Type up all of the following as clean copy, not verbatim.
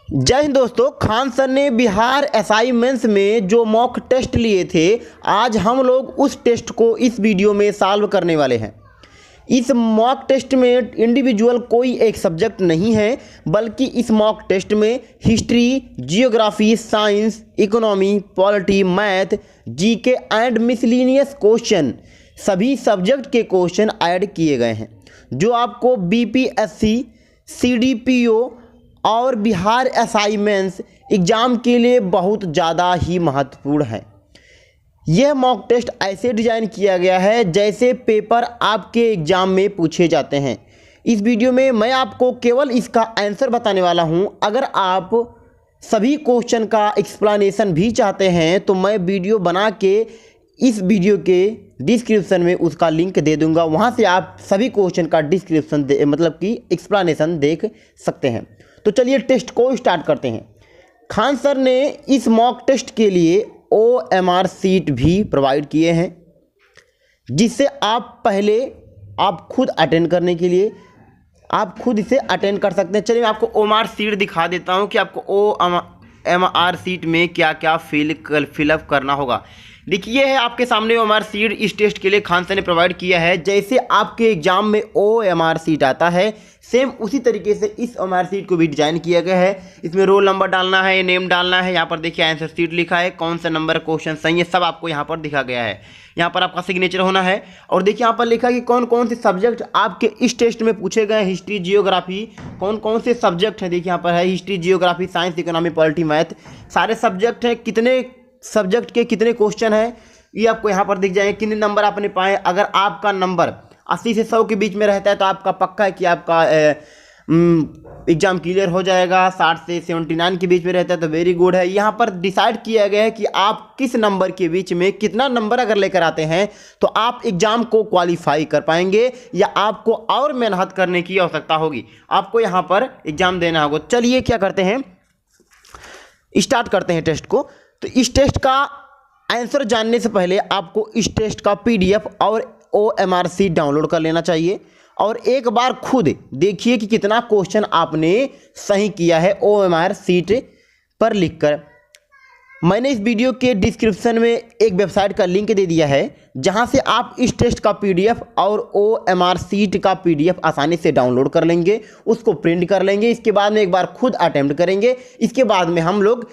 जय हिंद दोस्तों। खान सर ने बिहार असाइनमेंट्स में जो मॉक टेस्ट लिए थे, आज हम लोग उस टेस्ट को इस वीडियो में सॉल्व करने वाले हैं। इस मॉक टेस्ट में इंडिविजुअल कोई एक सब्जेक्ट नहीं है, बल्कि इस मॉक टेस्ट में history, geography, science, economy, polity, math, GK and miscellaneous question, सभी सब्जेक्ट के क्वेश्चन ऐड किए गए हैं, जो आपको बीपीएससी, सीडीपीओ और बिहार असाइनमेंट्स एग्ज़ाम के लिए बहुत ज़्यादा ही महत्वपूर्ण है। यह मॉक टेस्ट ऐसे डिज़ाइन किया गया है जैसे पेपर आपके एग्ज़ाम में पूछे जाते हैं। इस वीडियो में मैं आपको केवल इसका आंसर बताने वाला हूं। अगर आप सभी क्वेश्चन का एक्सप्लेनेशन भी चाहते हैं तो मैं वीडियो बना के इस वीडियो के डिस्क्रिप्शन में उसका लिंक दे दूंगा, वहां से आप सभी क्वेश्चन का डिस्क्रिप्शन मतलब कि एक्सप्लेनेशन देख सकते हैं। तो चलिए टेस्ट को स्टार्ट करते हैं। खान सर ने इस मॉक टेस्ट के लिए OMR सीट भी प्रोवाइड किए हैं, जिससे आप खुद अटेंड करने के लिए आप खुद इसे अटेंड कर सकते हैं। चलिए मैं आपको OMR सीट दिखा देता हूं कि आपको OMR सीट में क्या क्या फिलअप करना होगा। देखिए है आपके सामने OMR सीट इस टेस्ट के लिए खान सर ने प्रोवाइड किया है। जैसे आपके एग्जाम में OMR सीट आता है, सेम उसी तरीके से इस OMR सीट को भी डिजाइन किया गया है। इसमें रोल नंबर डालना है, नेम डालना है, यहाँ पर देखिए आंसर सीट लिखा है, कौन सा नंबर क्वेश्चन सही है, सब आपको यहाँ पर दिखा गया है। यहाँ पर आपका सिग्नेचर होना है और देखिए यहाँ पर लिखा है कि कौन कौन से सब्जेक्ट आपके इस टेस्ट में पूछे गए। हिस्ट्री, जियोग्राफी, कौन कौन से सब्जेक्ट हैं, देखिए यहाँ पर है history, geography, science, economy, polity, math, सारे सब्जेक्ट हैं। कितने सब्जेक्ट के कितने क्वेश्चन हैं ये आपको यहाँ पर दिख जाएंगे। कितने नंबर आपने पाए। अगर आपका नंबर 80 से 100 के बीच में रहता है तो आपका पक्का है कि आपका एग्जाम क्लियर हो जाएगा। 60 से 79 के बीच में रहता है तो वेरी गुड है। यहाँ पर डिसाइड किया गया है कि आप किस नंबर के बीच में कितना नंबर अगर लेकर आते हैं तो आप एग्जाम को क्वालिफाई कर पाएंगे या आपको और मेहनत करने की आवश्यकता होगी। आपको यहाँ पर एग्जाम देना होगा। चलिए क्या करते हैं, स्टार्ट करते हैं टेस्ट को। तो इस टेस्ट का आंसर जानने से पहले आपको इस टेस्ट का PDF और OMR सीट डाउनलोड कर लेना चाहिए और एक बार खुद देखिए कि कितना क्वेश्चन आपने सही किया है OMR सीट पर लिखकर। मैंने इस वीडियो के डिस्क्रिप्शन में एक वेबसाइट का लिंक दे दिया है, जहां से आप इस टेस्ट का PDF और OMR सीट का PDF आसानी से डाउनलोड कर लेंगे, उसको प्रिंट कर लेंगे। इसके बाद में एक बार खुद अटेम्प्ट करेंगे। इसके बाद में हम लोग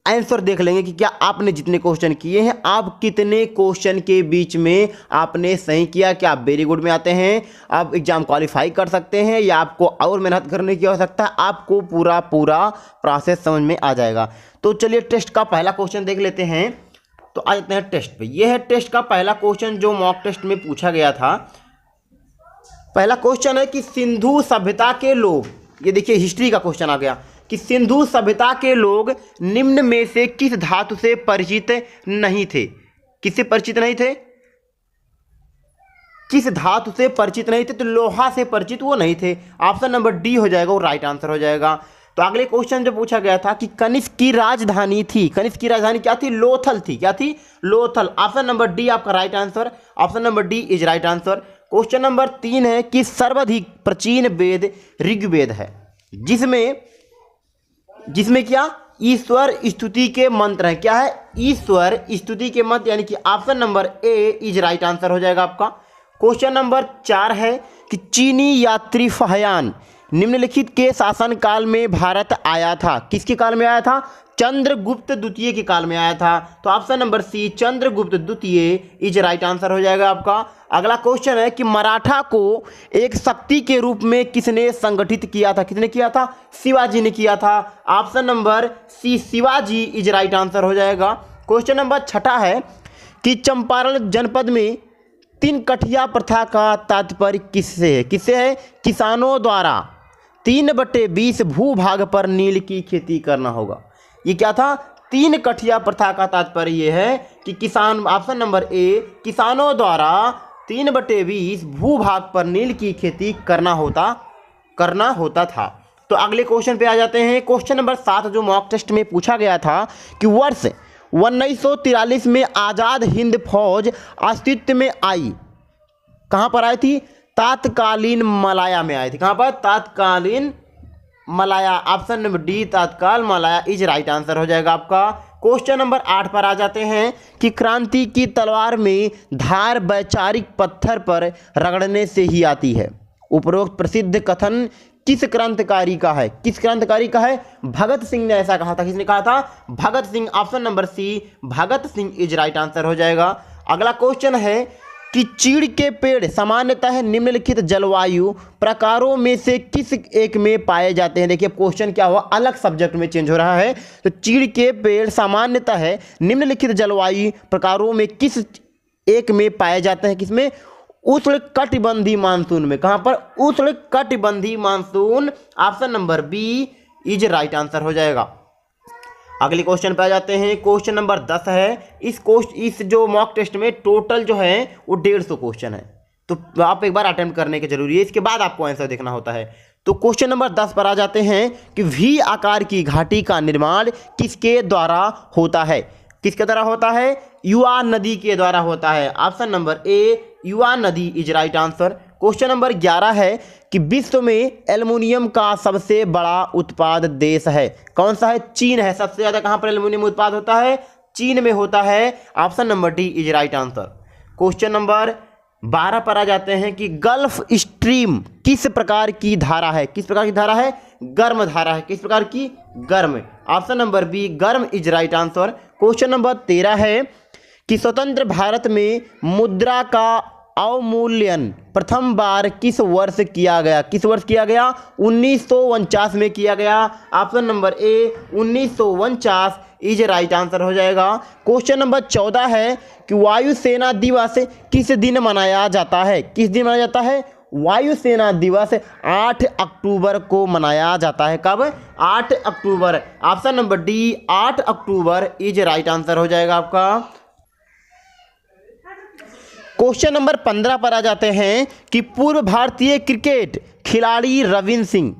आंसर देख लेंगे कि क्या आपने जितने क्वेश्चन किए हैं आप कितने क्वेश्चन के बीच में आपने सही किया। क्या आप वेरी गुड में आते हैं, आप एग्जाम क्वालिफाई कर सकते हैं या आपको और मेहनत करने की आवश्यकता है। आपको पूरा प्रोसेस समझ में आ जाएगा। तो चलिए टेस्ट का पहला क्वेश्चन देख लेते हैं। तो आ जाते हैं टेस्ट पे। यह है टेस्ट का पहला क्वेश्चन जो मॉक टेस्ट में पूछा गया था। पहला क्वेश्चन है कि सिंधु सभ्यता के लोग, ये देखिए हिस्ट्री का क्वेश्चन आ गया, कि सिंधु सभ्यता के लोग निम्न में से किस धातु से परिचित नहीं थे। किससे परिचित नहीं थे, किस धातु से परिचित नहीं थे? तो लोहा से परिचित वो नहीं थे। ऑप्शन नंबर डी हो जाएगा, वो राइट आंसर हो जाएगा। तो अगले क्वेश्चन जो पूछा गया था कि कनिष्क की राजधानी थी, कनिष्क की राजधानी क्या थी? लोथल थी। क्या थी? लोथल। ऑप्शन नंबर डी आपका right answer. Option number D is right answer. Question number 3 है कि सर्वाधिक प्राचीन वेद ऋग्वेद है, जिसमें क्या ईश्वर स्तुति के मंत्र हैं। क्या है? ईश्वर स्तुति के मंत्र, यानी कि option number A is right answer हो जाएगा आपका। क्वेश्चन नंबर 4 है कि चीनी यात्री फाह्यान निम्नलिखित के शासन काल में भारत आया था। किसके काल में आया था? चंद्रगुप्त द्वितीय के काल में आया था। तो ऑप्शन नंबर सी चंद्रगुप्त द्वितीय इज राइट आंसर हो जाएगा आपका। अगला क्वेश्चन है कि मराठा को एक शक्ति के रूप में किसने संगठित किया था? किसने किया था? शिवाजी ने किया था। Option number C Shivaji is right answer हो जाएगा। क्वेश्चन नंबर 6 है कि चंपारण जनपद में 3 कठिया प्रथा का तात्पर्य किससे है? किससे है? किसानों द्वारा 3/20 भूभाग पर नील की खेती करना होगा। ये क्या था? 3 कठिया प्रथा का तात्पर्य ये है कि किसान, ऑप्शन नंबर ए, किसानों द्वारा 3/20 भूभाग पर नील की खेती करना होता था। तो अगले क्वेश्चन पे आ जाते हैं। क्वेश्चन नंबर 7 जो मॉक टेस्ट में पूछा गया था कि वर्ष 1943 में आज़ाद हिंद फौज अस्तित्व में आई। कहाँ पर आई थी? तात्कालीन मलाया में आई थी। कहाँ पर? तात्कालीन मलाया, ऑप्शन नंबर डी तत्काल मलाया इज राइट आंसर हो जाएगा आपका। क्वेश्चन नंबर 8 पर आ जाते हैं कि क्रांति की तलवार में धार वैचारिक पत्थर पर रगड़ने से ही आती है। उपरोक्त प्रसिद्ध कथन किस क्रांतिकारी का है? किस क्रांतिकारी का है? भगत सिंह ने ऐसा कहा था। किसने कहा था? Bhagat Singh. Option number C Bhagat Singh is right answer हो जाएगा। अगला क्वेश्चन है कि चीड़ के पेड़ सामान्यतः निम्नलिखित जलवायु प्रकारों में से किस एक में पाए जाते हैं? देखिए क्वेश्चन क्या हुआ, अलग सब्जेक्ट में चेंज हो रहा है। तो चीड़ के पेड़ सामान्यतः निम्नलिखित जलवायु प्रकारों में किस एक में पाए जाते हैं? किसमें? उष्णकटिबंधीय मानसून में। कहां पर? उष्णकटिबंधीय मानसून। Option number B is right answer हो जाएगा। अगले क्वेश्चन पे आ जाते हैं। क्वेश्चन नंबर 10 है। इस जो मॉक टेस्ट में टोटल जो है वो 150 क्वेश्चन है, तो आप एक बार अटेम्प्ट करने की जरूरी है, इसके बाद आपको आंसर देखना होता है। तो क्वेश्चन नंबर 10 पर आ जाते हैं कि वी आकार की घाटी का निर्माण किसके द्वारा होता है? किसके द्वारा होता है? युआन नदी के द्वारा होता है। ऑप्शन नंबर ए युआन नदी is right answer. Question number 11 है कि विश्व में एल्युमिनियम का सबसे बड़ा उत्पादक देश है? कौन सा है? चीन है। सबसे ज्यादा कहां पर एल्युमिनियम उत्पाद होता है? चीन में होता है। Option number D is right answer. Question number 12 पर आ जाते हैं कि गल्फ स्ट्रीम किस प्रकार की धारा है? किस प्रकार की धारा है? गर्म धारा है। किस प्रकार की? गर्म। ऑप्शन नंबर बी गर्म is right answer. Question number 13 है कि स्वतंत्र भारत में मुद्रा का अवमूल्यन प्रथम बार किस वर्ष किया गया? किस वर्ष किया गया? 1949 में किया गया। Option number A 1949 is right answer हो जाएगा। क्वेश्चन नंबर 14 है कि वायुसेना दिवस किस दिन मनाया जाता है? किस दिन मनाया जाता है? वायुसेना दिवस 8 अक्टूबर को मनाया जाता है। कब? 8 अक्टूबर। Option number D 8 October is right answer हो जाएगा आपका। क्वेश्चन नंबर 15 पर आ जाते हैं कि पूर्व भारतीय क्रिकेट खिलाड़ी रविंद्र सिंह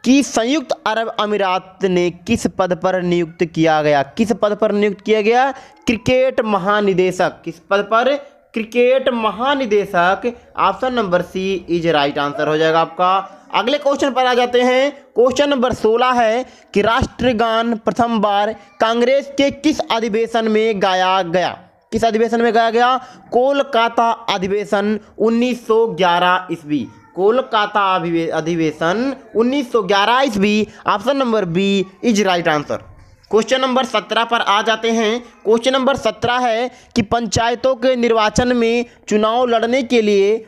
की संयुक्त अरब अमीरात ने किस पद पर नियुक्त किया गया? किस पद पर नियुक्त किया गया? क्रिकेट महानिदेशक। किस पद पर? क्रिकेट महानिदेशक। Option number C is right answer हो जाएगा आपका। अगले क्वेश्चन पर आ जाते हैं। क्वेश्चन नंबर 16 है कि राष्ट्रगान प्रथम बार कांग्रेस के किस अधिवेशन में गाया गया? किस अधिवेशन में गाया गया? कोलकाता अधिवेशन 1911 ईस्वी। कोलकाता अधिवेशन 1911 ईस्वी। Option number B is right answer. Question number 17 पर आ जाते हैं। क्वेश्चन नंबर 17 है कि पंचायतों के निर्वाचन में चुनाव लड़ने के लिए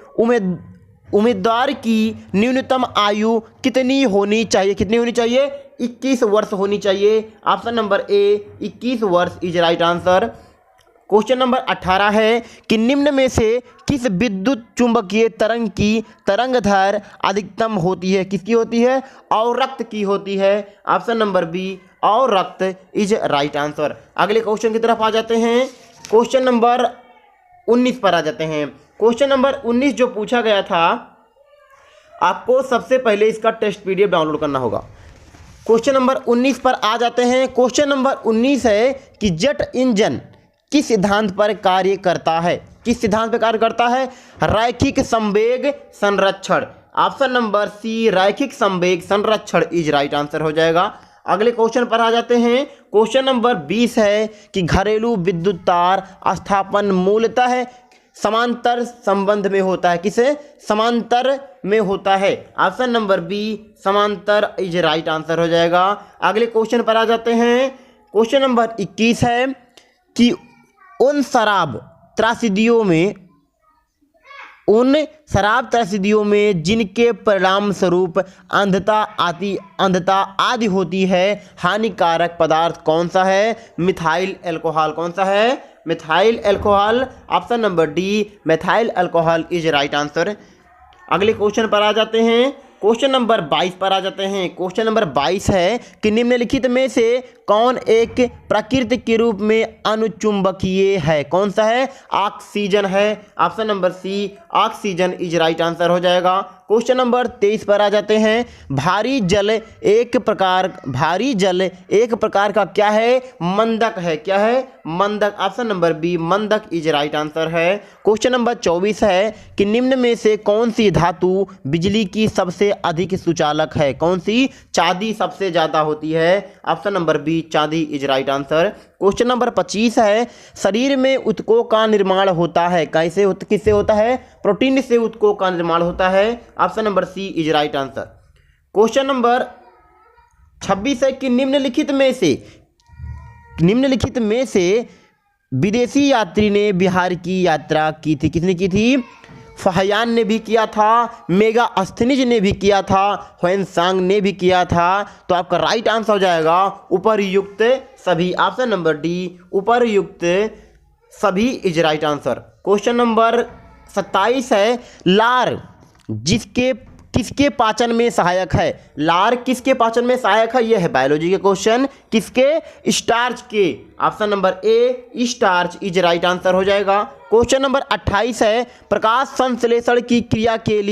उम्मीदवार की न्यूनतम आयु कितनी होनी चाहिए? कितनी होनी चाहिए? 21 वर्ष होनी चाहिए। ऑप्शन नंबर ए 21 वर्ष is right answer. Question number 18 है कि निम्न में से किस विद्युत चुंबकीय तरंग की तरंगदैर्घ्य अधिकतम होती है? किसकी होती है? अवरक्त की होती है। ऑप्शन नंबर बी अवरक्त इज राइट आंसर। अगले क्वेश्चन की तरफ आ जाते हैं। क्वेश्चन नंबर 19 पर आ जाते हैं। क्वेश्चन नंबर 19 जो पूछा गया था, आपको सबसे पहले इसका टेस्ट पीडीएफ डाउनलोड करना होगा। क्वेश्चन नंबर 19 पर आ जाते हैं। क्वेश्चन नंबर 19 है कि जेट इंजन किस सिद्धांत पर कार्य करता है? किस सिद्धांत पर कार्य करता है? रैखिक संवेग संरक्षण। ऑप्शन नंबर सी रैखिक संवेग संरक्षण इज राइट आंसर हो जाएगा। अगले क्वेश्चन पर आ जाते हैं। क्वेश्चन नंबर 20 है कि घरेलू विद्युत तार स्थापन मूलतः समांतर संबंध में होता है। किसे? समांतर में होता है। ऑप्शन नंबर बी समांतर इज राइट आंसर हो जाएगा। अगले क्वेश्चन पर आ जाते हैं। क्वेश्चन नंबर 21 है कि उन शराब त्रासदियों में जिनके परिणाम स्वरूप अंधता आदि होती है, हानिकारक पदार्थ कौन सा है? Methyl alcohol. कौन सा है? Methyl alcohol. Option number D methyl alcohol is right answer. अगले क्वेश्चन पर आ जाते हैं। क्वेश्चन नंबर 22 पर आ जाते हैं। क्वेश्चन नंबर 22 है कि निम्नलिखित में से कौन एक प्रकृति के रूप में अनुचुंबकीय है? कौन सा है? ऑक्सीजन है। Option number C oxygen is right answer हो जाएगा। क्वेश्चन नंबर 23 पर आ जाते हैं। भारी जल एक प्रकार का क्या है? मंदक है। क्या है? मंदक। ऑप्शन नंबर बी मंदक इज राइट आंसर है। क्वेश्चन नंबर 24 है कि निम्न में से कौन सी धातु बिजली की सबसे अधिक सुचालक है? कौन सी? चांदी सबसे ज्यादा होती है। ऑप्शन नंबर बी चांदी is right answer. Question number 25 है शरीर में ऊतकों का निर्माण होता है किससे होता है? प्रोटीन से ऊतकों का निर्माण होता है। Option number C is right answer. Question number 26 है कि निम्नलिखित में से विदेशी यात्री ने बिहार की यात्रा की थी। किसने की थी? फाहियान ने भी किया था, मेगास्थनीज ने भी किया था, ह्वेनसांग ने भी किया था। तो आपका राइट आंसर हो जाएगा उपर्युक्त सभी। ऑप्शन नंबर डी उपर्युक्त सभी is right answer. Question number 27 है लार किसके पाचन में सहायक है? लार किसके पाचन में सहायक है? यह है बायोलॉजी के क्वेश्चन। किसके? स्टार्च के। Option number A starch is right answer हो जाएगा। क्वेश्चन नंबर 28 है प्रकाश संश्लेषण की क्रिया के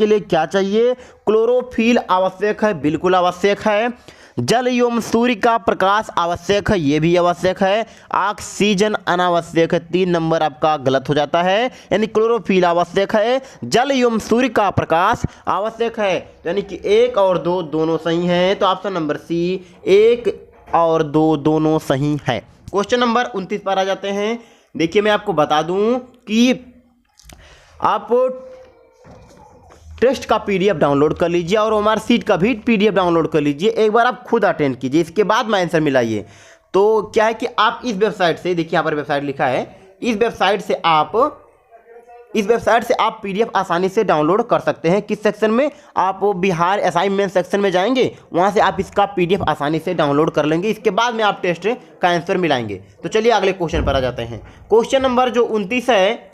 लिए क्या चाहिए? क्लोरोफिल आवश्यक है। बिल्कुल आवश्यक है। जल एवं सूर्य का प्रकाश आवश्यक है। ये भी आवश्यक है। ऑक्सीजन अनावश्यक है। 3 नंबर आपका गलत हो जाता है। यानी क्लोरोफिल आवश्यक है, जल एवं सूर्य का प्रकाश आवश्यक है। यानी कि 1 और 2 दोनों सही हैं। तो ऑप्शन नंबर सी 1 और 2 दोनों सही है। क्वेश्चन नंबर 29 पर आ जाते हैं। देखिए मैं आपको बता दूं कि आप टेस्ट का पीडीएफ डाउनलोड कर लीजिए और ओएमआर शीट का भी पीडीएफ डाउनलोड कर लीजिए। एक बार आप खुद अटेंड कीजिए, इसके बाद में आंसर मिलाइए। तो क्या है कि आप इस वेबसाइट से, देखिए यहाँ पर वेबसाइट लिखा है, इस वेबसाइट से आप पीडीएफ आसानी से डाउनलोड कर सकते हैं। किस सेक्शन में? आप बिहार असाइनमेंट सेक्शन में जाएंगे, वहाँ से आप इसका पीडीएफ आसानी से डाउनलोड कर लेंगे। इसके बाद में आप टेस्ट का आंसर मिलाएंगे। तो चलिए अगले क्वेश्चन पर आ जाते हैं। क्वेश्चन नंबर जो 29 है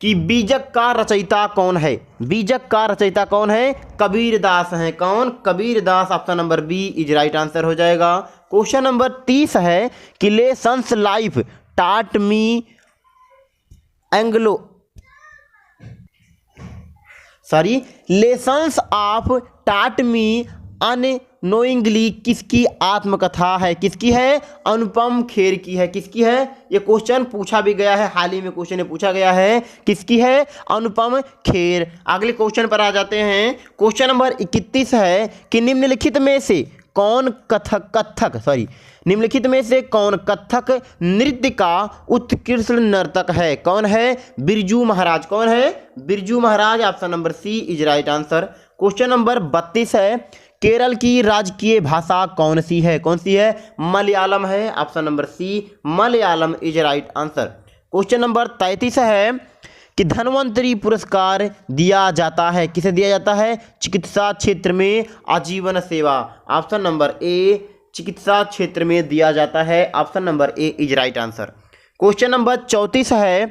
कि बीजक का रचयिता कौन है? बीजक का रचयिता कौन है? कबीरदास हैं। कौन? Kabirdas. Option number B is right answer हो जाएगा। क्वेश्चन नंबर 30 है कि लेसन्स लाइफ टाट मी लेसन्स ऑफ टाट मी अननोइंगली किसकी आत्मकथा है? किसकी है? अनुपम खेर की है। किसकी है? ये क्वेश्चन पूछा भी गया है, हाल ही में क्वेश्चन पूछा गया है। किसकी है? अनुपम खेर। अगले क्वेश्चन पर आ जाते हैं। क्वेश्चन नंबर 31 है कि निम्नलिखित में से कौन कथक नृत्य का उत्कृष्ट नर्तक है? कौन है? बिरजू महाराज। कौन है? Birju Maharaj. Option number C is right answer. Question number 32 है केरल की राजकीय भाषा कौन सी है? कौन सी है? मलयालम है। Option number C Malayalam is right answer. Question number 33 है कि धन्वंतरी पुरस्कार दिया जाता है, किसे दिया जाता है? चिकित्सा क्षेत्र में आजीवन सेवा। ऑप्शन नंबर ए चिकित्सा क्षेत्र में दिया जाता है। Option number A is right answer. Question number 34 है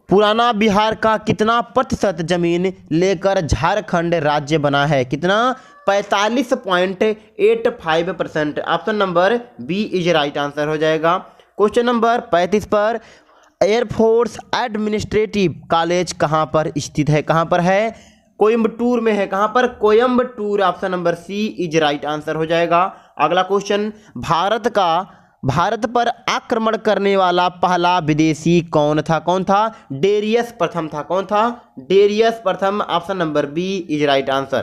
पुराना बिहार का कितना प्रतिशत जमीन लेकर झारखंड राज्य बना है? कितना? 45.85%। Option number B is right answer हो जाएगा। क्वेश्चन नंबर 35 पर एयरफोर्स एडमिनिस्ट्रेटिव कॉलेज कहाँ पर स्थित है? कहाँ पर है? कोयम्बटूर में है। कहाँ पर? Coimbatore. Option number C is right answer हो जाएगा। अगला क्वेश्चन भारत पर आक्रमण करने वाला पहला विदेशी कौन था? कौन था? डेरियस प्रथम था। कौन था? डेरियस प्रथम। Option number B is right answer.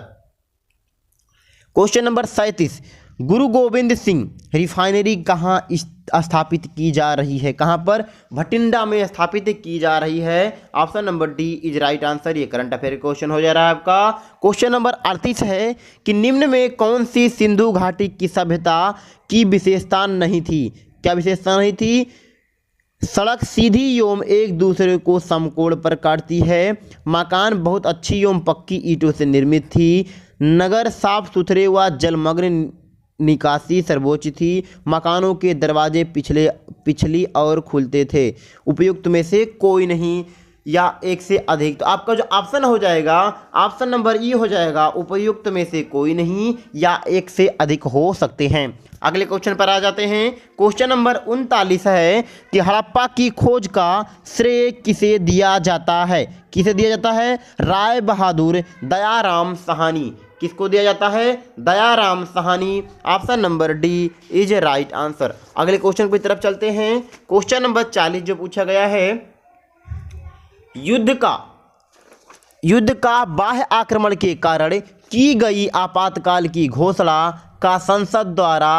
Question number 37 Guru Govind Singh refinery कहाँ स्थापित की जा रही है? कहाँ पर? भटिंडा में स्थापित की जा रही है। Option number D is right answer. ये करंट अफेयर क्वेश्चन हो जा रहा है आपका। क्वेश्चन नंबर 38 है कि निम्न में कौन सी सिंधु घाटी की सभ्यता की विशेषता नहीं थी? क्या विशेषता नहीं थी? सड़क सीधी एवं एक दूसरे को समकोण पर काटती है। मकान बहुत अच्छी एवं पक्की ईंटों से निर्मित थी। नगर साफ सुथरे व जलमग्न निकासी सर्वोच्च थी। मकानों के दरवाजे पिछली और खुलते थे। उपयुक्त में से कोई नहीं। या एक से अधिक। तो आपका जो ऑप्शन हो जाएगा, ऑप्शन नंबर ई हो जाएगा, उपयुक्त में से कोई नहीं या एक से अधिक हो सकते हैं। अगले क्वेश्चन पर आ जाते हैं। क्वेश्चन नंबर 39 है कि हड़प्पा की खोज का श्रेय किसे दिया जाता है? किसे दिया जाता है? राय बहादुर दयाराम साहनी। किसको दिया जाता है? Dayaram Sahni. Option number D is right answer. अगले क्वेश्चन की तरफ चलते हैं। क्वेश्चन नंबर 40 जो पूछा गया है, युद्ध का बाह्य आक्रमण के कारण की गई आपातकाल की घोषणा का संसद द्वारा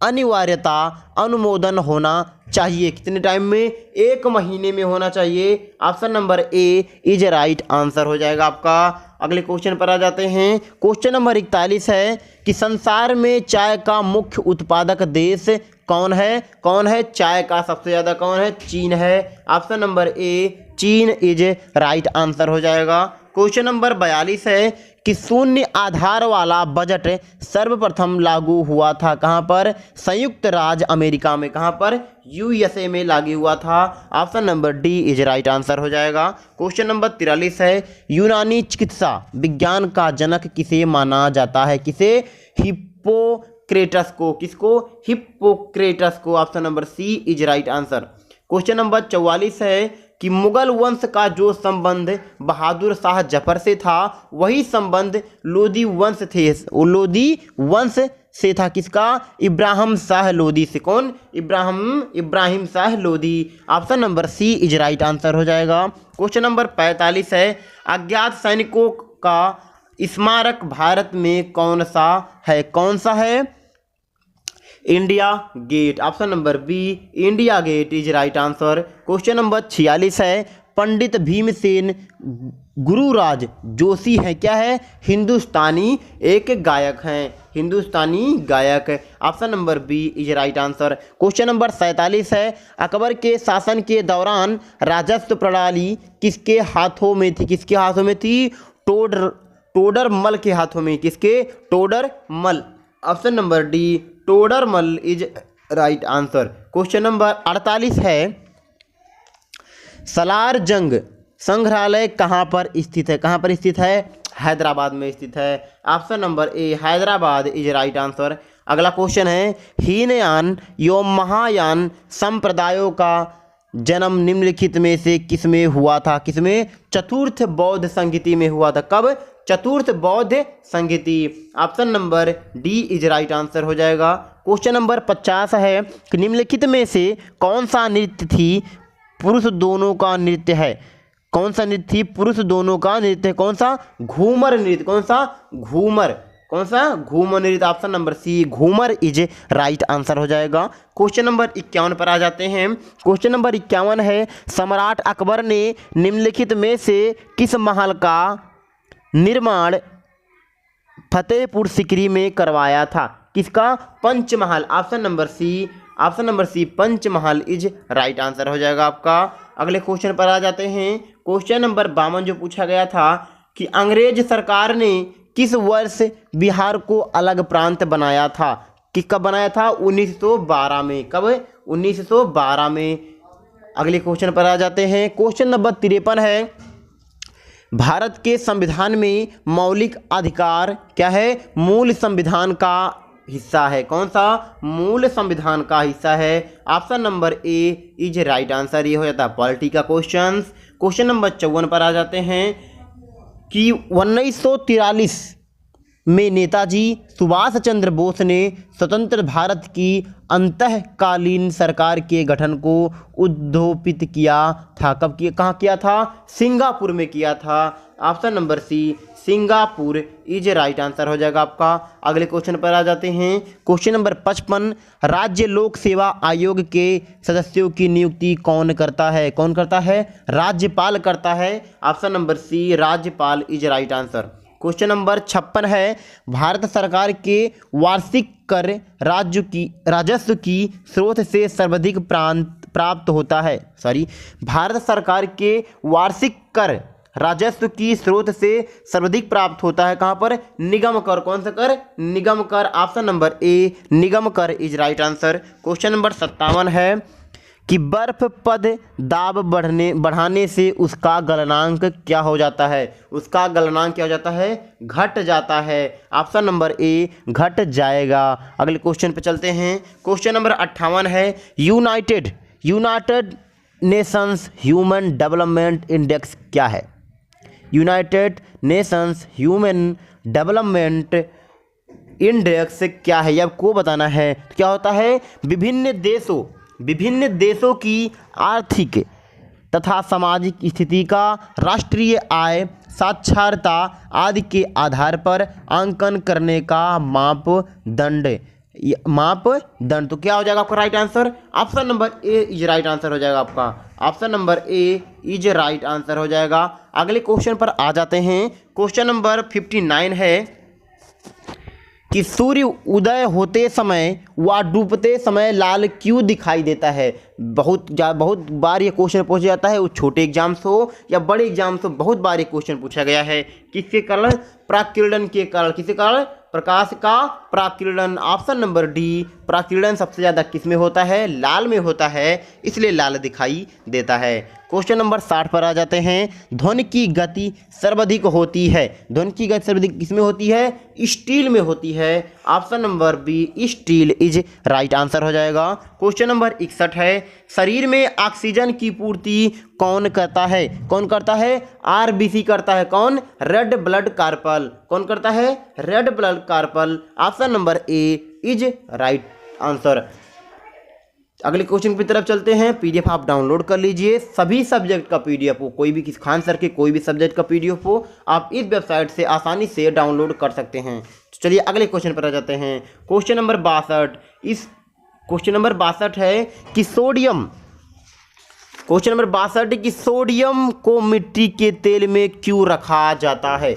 अनिवार्यता अनुमोदन होना चाहिए। कितने टाइम में? 1 महीने में होना चाहिए। Option number A is right answer हो जाएगा आपका। अगले क्वेश्चन पर आ जाते हैं। क्वेश्चन नंबर 41 है कि संसार में चाय का मुख्य उत्पादक देश कौन है? कौन है चाय का सबसे ज़्यादा? कौन है? चीन है। ऑप्शन नंबर ए चीन इज राइट आंसर हो जाएगा। क्वेश्चन नंबर 42 है कि शून्य आधार वाला बजट सर्वप्रथम लागू हुआ था कहाँ पर? संयुक्त राज्य अमेरिका में। कहाँ पर? यूएसए में लागू हुआ था। Option number D is right answer हो जाएगा। क्वेश्चन नंबर 43 है यूनानी चिकित्सा विज्ञान का जनक किसे माना जाता है? किसे? हिप्पोक्रेटस को। किसको? हिप्पोक्रेटस को। Option number C is right answer. Question number 44 है कि मुगल वंश का जो संबंध बहादुर शाह जफर से था वही संबंध लोदी वंश से था। किसका? इब्राहिम शाह लोदी से। कौन? Ibrahim Shah Lodi. Option number C is right answer हो जाएगा। क्वेश्चन नंबर 45 है अज्ञात सैनिकों का स्मारक भारत में कौन सा है? कौन सा है? India Gate. Option number B India Gate is right answer. Question number 46 है पंडित भीमसेन गुरुराज जोशी है क्या है? हिंदुस्तानी एक गायक हैं। हिंदुस्तानी गायक। Option number B is right answer. Question number 47 है अकबर के शासन के दौरान राजस्व प्रणाली किसके हाथों में थी? किसके हाथों में थी? टोडरमल के हाथों में। किसके? Todarmal. Option number D Todarmal is right answer. Question number 48 है सलार जंग संग्रहालय कहाँ पर स्थित है? कहाँ पर स्थित है? हैदराबाद में स्थित है। Option number A Hyderabad is right answer. अगला क्वेश्चन है हीनयान एवं महायान संप्रदायों का जन्म निम्नलिखित में से किसमें हुआ था? किसमें? चतुर्थ बौद्ध संहिता में हुआ था। कब? चतुर्थ बौद्ध संहिता। Option number D is right answer हो जाएगा। क्वेश्चन नंबर 50 है कि निम्नलिखित में से कौन सा नृत्य थी पुरुष दोनों का नृत्य है? कौन सा नृत्य थी पुरुष दोनों का नृत्य है? कौन सा? घूमर नृत्य। कौन सा? घूमर। कौन सा? घूमर नृत्य। Option number C Ghoomar is right answer हो जाएगा। क्वेश्चन नंबर 51 पर आ जाते हैं। क्वेश्चन नंबर 51 है सम्राट अकबर ने निम्नलिखित में से किस महल का निर्माण फतेहपुर सीकरी में करवाया था? किसका? Panchmahal. Option number C Panchmahal is right answer हो जाएगा आपका। अगले क्वेश्चन पर आ जाते हैं। क्वेश्चन नंबर 52 जो पूछा गया था कि अंग्रेज सरकार ने किस वर्ष बिहार को अलग प्रांत बनाया था? कब बनाया था? 1912 में। कब? 1912 में। अगले क्वेश्चन पर आ जाते हैं। क्वेश्चन नंबर 53 है भारत के संविधान में मौलिक अधिकार क्या है? मूल संविधान का हिस्सा है। कौन सा? मूल संविधान का हिस्सा है। Option number A is right answer. ये हो जाता है पॉलिटी का क्वेश्चन। क्वेश्चन नंबर 54 पर आ जाते हैं कि 1943 में नेताजी सुभाष चंद्र बोस ने स्वतंत्र भारत की अंतःकालीन सरकार के गठन को उद्घोषित किया था। कब किया? कहाँ किया था? सिंगापुर में किया था। Option number C Singapore is right answer हो जाएगा आपका। अगले क्वेश्चन पर आ जाते हैं। क्वेश्चन नंबर 55 राज्य लोक सेवा आयोग के सदस्यों की नियुक्ति कौन करता है? कौन करता है? राज्यपाल करता है। ऑप्शन नंबर सी राज्यपाल is right answer. Question number 56 है भारत सरकार के वार्षिक कर राजस्व की स्रोत से सर्वाधिक प्राप्त होता है। भारत सरकार के वार्षिक कर राजस्व की स्रोत से सर्वाधिक प्राप्त होता है। कहाँ पर? निगम कर। कौन सा कर? निगम कर। ऑप्शन नंबर ए निगम कर is right answer. Question number 57 है कि बर्फ पद दाब बढ़ाने से उसका गलनांक क्या हो जाता है? उसका गलनांक क्या हो जाता है? घट जाता है। ऑप्शन नंबर ए घट जाएगा। अगले क्वेश्चन पे चलते हैं। क्वेश्चन नंबर 58 है, United Nations human development index क्या है? United Nations human development index क्या है? ये आपको बताना है। क्या होता है? विभिन्न देशों की आर्थिक तथा सामाजिक स्थिति का राष्ट्रीय आय, साक्षरता आदि के आधार पर आंकन करने का मापदंड। तो क्या हो जाएगा आपका right answer? Option number A is right answer हो जाएगा आपका। Option number A is right answer हो जाएगा। अगले क्वेश्चन पर आ जाते हैं। क्वेश्चन नंबर 59 है कि सूर्य उदय होते समय व डूबते समय लाल क्यों दिखाई देता है? बहुत बार ये क्वेश्चन पूछा जाता है, वो छोटे एग्जाम्स हो या बड़े एग्जाम्स हो, बहुत बार ये क्वेश्चन पूछा गया है। किसके कारण? प्राकिरण के कारण। किसके कारण? प्रकाश का प्राकिरण। ऑप्शन नंबर डी, प्राकिरण सबसे ज़्यादा किस में होता है? लाल में होता है, इसलिए लाल दिखाई देता है। क्वेश्चन नंबर 60 पर आ जाते हैं। ध्वनि की गति सर्वाधिक होती है। ध्वनि की गति सर्वाधिक किस में होती है? स्टील में होती है। Option number B steel is right answer हो जाएगा। क्वेश्चन नंबर 61 है, शरीर में ऑक्सीजन की पूर्ति कौन करता है? कौन करता है? आरबीसी करता है। कौन? Red blood carpal. कौन करता है? Red blood carpal. Option number A is right answer. अगले क्वेश्चन की तरफ चलते हैं। पीडीएफ आप डाउनलोड कर लीजिए। सभी सब्जेक्ट का पीडीएफ हो, कोई भी किस खान सर के कोई भी सब्जेक्ट का पीडीएफ हो, आप इस वेबसाइट से आसानी से डाउनलोड कर सकते हैं। तो चलिए अगले क्वेश्चन पर आ जाते हैं। Question number 62। इस क्वेश्चन नंबर 62 है कि सोडियम को मिट्टी के तेल में क्यों रखा जाता है?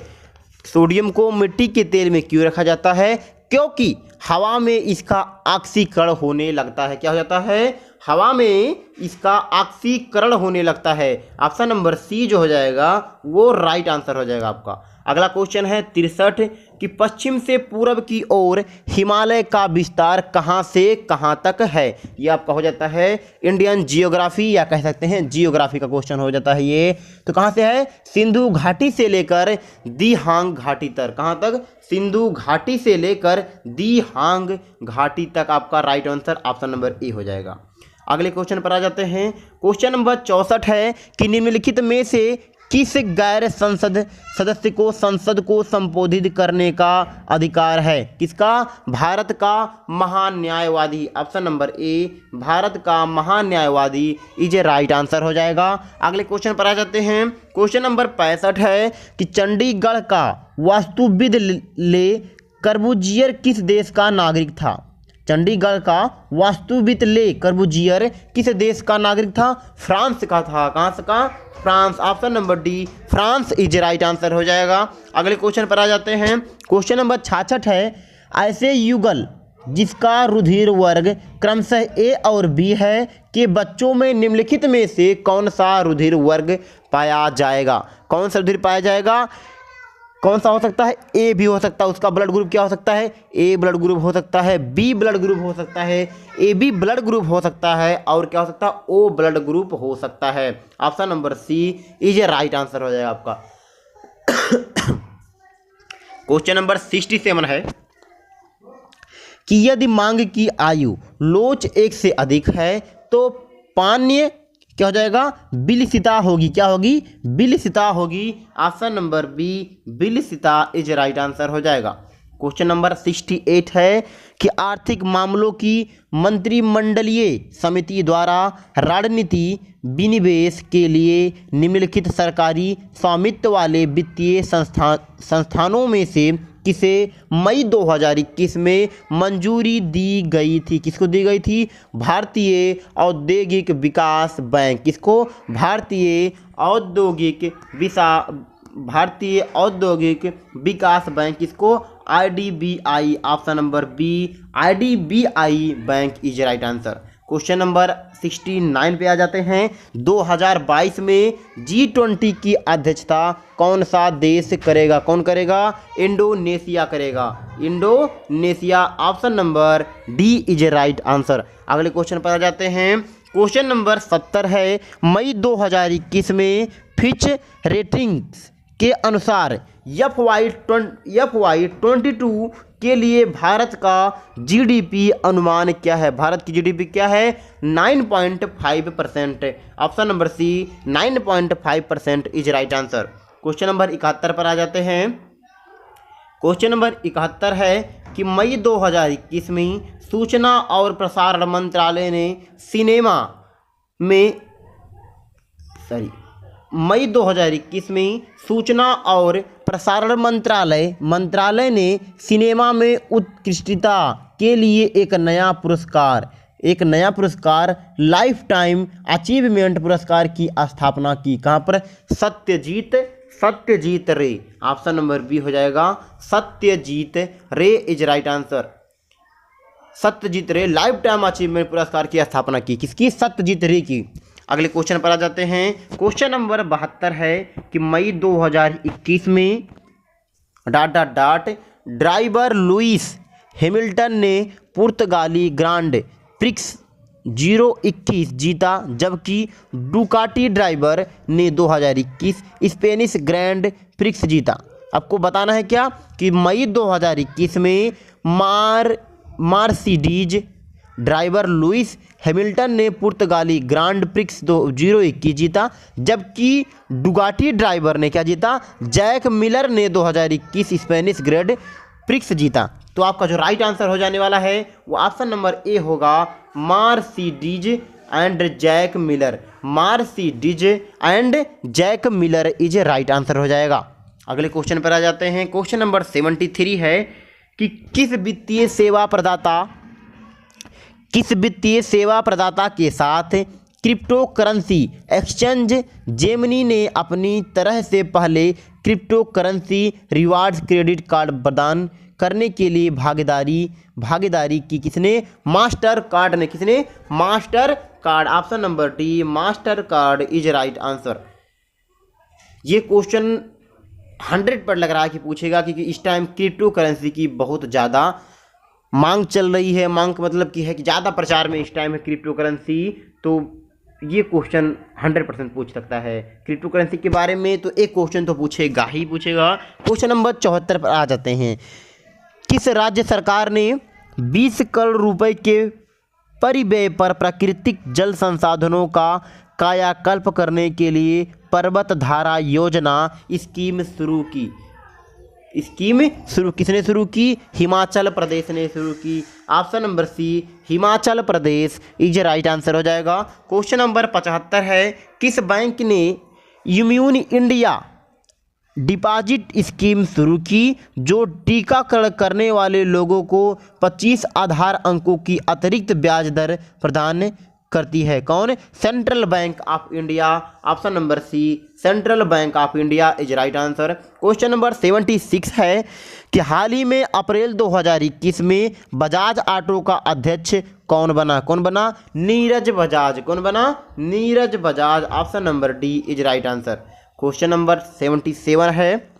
सोडियम को मिट्टी के तेल में क्यों रखा जाता है? क्योंकि हवा में इसका ऑक्सीकरण होने लगता है। क्या हो जाता है? हवा में इसका ऑक्सीकरण होने लगता है। ऑप्शन नंबर सी जो हो जाएगा वो राइट आंसर हो जाएगा आपका। अगला क्वेश्चन है 63 कि पश्चिम से पूर्व की ओर हिमालय का विस्तार कहाँ से कहाँ तक है? ये आपका हो जाता है इंडियन जियोग्राफी या कह सकते हैं जियोग्राफी का क्वेश्चन हो जाता है ये। तो कहाँ से है? सिंधु घाटी से लेकर दिहांग घाटी तक। कहाँ तक? सिंधु घाटी से लेकर दिहांग घाटी तक आपका राइट आंसर ऑप्शन नंबर ए हो जाएगा। अगले क्वेश्चन पर आ जाते हैं। क्वेश्चन नंबर 64 है कि निम्नलिखित में से किस गैर संसद सदस्य को संसद को संबोधित करने का अधिकार है? किसका? भारत का महान न्यायवादी। ऑप्शन नंबर ए भारत का महान न्यायवादी इज राइट आंसर हो जाएगा। अगले क्वेश्चन पर आ जाते हैं। क्वेश्चन नंबर 65 है कि चंडीगढ़ का वास्तुविद ले कर्बूजियर किस देश का नागरिक था? चंडीगढ़ का वास्तुविद ले कर्बूजियर किस देश का नागरिक था? फ्रांस का था। कहाँ से का? France. Option number D France is right answer हो जाएगा। अगले क्वेश्चन पर आ जाते हैं। क्वेश्चन नंबर 66 है, ऐसे युगल जिसका रुधिर वर्ग क्रमशः ए और बी है के बच्चों में निम्नलिखित में से कौन सा रुधिर वर्ग पाया जाएगा? कौन सा रुधिर पाया जाएगा? कौन सा हो सकता है? ए भी हो सकता है। उसका ब्लड ग्रुप क्या हो सकता है? ए ब्लड ग्रुप हो सकता है, बी ब्लड ग्रुप हो सकता है, ए बी ब्लड ग्रुप हो सकता है, और क्या हो सकता है? ओ ब्लड ग्रुप हो सकता है। Option number C is a right answer हो जाएगा आपका। क्वेश्चन नंबर 67 है कि यदि मांग की आयु लोच 1 से अधिक है तो पानीय क्या हो जाएगा? बिलिसिता होगी। क्या होगी? बिलिसिता होगी। ऑप्शन नंबर बी बिलिसिता इज राइट आंसर हो जाएगा। क्वेश्चन नंबर 68 है कि आर्थिक मामलों की मंत्रिमंडलीय समिति द्वारा रणनीति विनिवेश के लिए निम्नलिखित सरकारी स्वामित्व वाले वित्तीय संस्थानों में से किसे मई 2021 में मंजूरी दी गई थी? किसको दी गई थी? भारतीय औद्योगिक विकास बैंक। किसको? भारतीय औद्योगिक विकास बैंक। किसको? IDBI। Option number B IDBI bank is right answer. Question number 69 पे आ जाते हैं। 2022 में G20 की अध्यक्षता कौन सा देश करेगा? कौन करेगा? इंडोनेशिया करेगा। Indonesia. Option number D is right answer. अगले क्वेश्चन पर आ जाते हैं। क्वेश्चन नंबर 70 है, मई 2021 में फिच रेटिंग्स के अनुसार FY22 के लिए भारत का जीडीपी अनुमान क्या है? भारत की जीडीपी क्या है? 9.5%। Option number C 9.5% is right answer. Question number 71 पर आ जाते हैं। क्वेश्चन नंबर 71 है कि मई 2021 में सूचना और प्रसारण मंत्रालय ने मई 2021 में सूचना और प्रसारण मंत्रालय ने सिनेमा में उत्कृष्टता के लिए एक नया पुरस्कार लाइफ टाइम अचीवमेंट पुरस्कार की स्थापना की। कहाँ पर? सत्यजीत रे। ऑप्शन नंबर बी हो जाएगा, सत्यजीत रे इज राइट आंसर। सत्यजीत रे लाइफ टाइम अचीवमेंट पुरस्कार की स्थापना की। किसकी? सत्यजीत रे की। अगले क्वेश्चन पर आ जाते हैं। क्वेश्चन नंबर 72 है कि मई 2021 में ... ड्राइवर लुइस हैमिल्टन ने पुर्तगाली ग्रांड प्रिक्स 2021 जीता, जबकि डुकाटी ड्राइवर ने 2021 स्पेनिश ग्रैंड प्रिक्स जीता। आपको बताना है क्या कि मई 2021 में मार्सिडीज ड्राइवर लुइस हैमिल्टन ने पुर्तगाली ग्रांड प्रिक्स 2021 जीता, जबकि डुगाटी ड्राइवर ने क्या जीता? जैक मिलर ने 2021 स्पेनिश ग्रैंड प्रिक्स जीता। तो आपका जो राइट आंसर हो जाने वाला है वो ऑप्शन नंबर ए होगा, Mercedes and Jack Miller. Mercedes and Jack Miller is right answer हो जाएगा। अगले क्वेश्चन पर आ जाते हैं। क्वेश्चन नंबर 73 है कि किस वित्तीय सेवा प्रदाता के साथ क्रिप्टो करेंसी एक्सचेंज जेमिनी ने अपनी तरह से पहले crypto currency rewards credit card प्रदान करने के लिए भागीदारी की? किसने? मास्टर कार्ड ने। किसने? Master card. Option number D master card is right answer. ये क्वेश्चन 100 पर लग रहा है कि पूछेगा, क्योंकि इस टाइम क्रिप्टो करेंसी की बहुत ज़्यादा मांग चल रही है। मांग का मतलब कि है कि ज़्यादा प्रचार में इस टाइम है क्रिप्टो करेंसी। तो ये क्वेश्चन 100% पूछ सकता है क्रिप्टो करेंसी के बारे में। तो एक क्वेश्चन तो पूछेगा ही पूछेगा। क्वेश्चन नंबर 74 पर आ जाते हैं। किस राज्य सरकार ने 20 करोड़ रुपए के परिव्यय पर प्राकृतिक जल संसाधनों का कायाकल्प करने के लिए पर्वत धारा योजना स्कीम शुरू की? किसने शुरू की? हिमाचल प्रदेश ने शुरू की। Option number C Himachal Pradesh is right answer हो जाएगा। क्वेश्चन नंबर 75 है, किस बैंक ने इम्यून इंडिया डिपॉजिट स्कीम शुरू की, जो टीकाकरण करने वाले लोगों को 25 आधार अंकों की अतिरिक्त ब्याज दर प्रदान करती है? कौन? Central Bank of India. Option number C Central Bank of India is right answer. Question number 76 है कि हाल ही में अप्रैल 2021 में बजाज ऑटो का अध्यक्ष कौन बना? नीरज बजाज। कौन बना? Neeraj Bajaj. Option number D is right answer. Question number 77 है,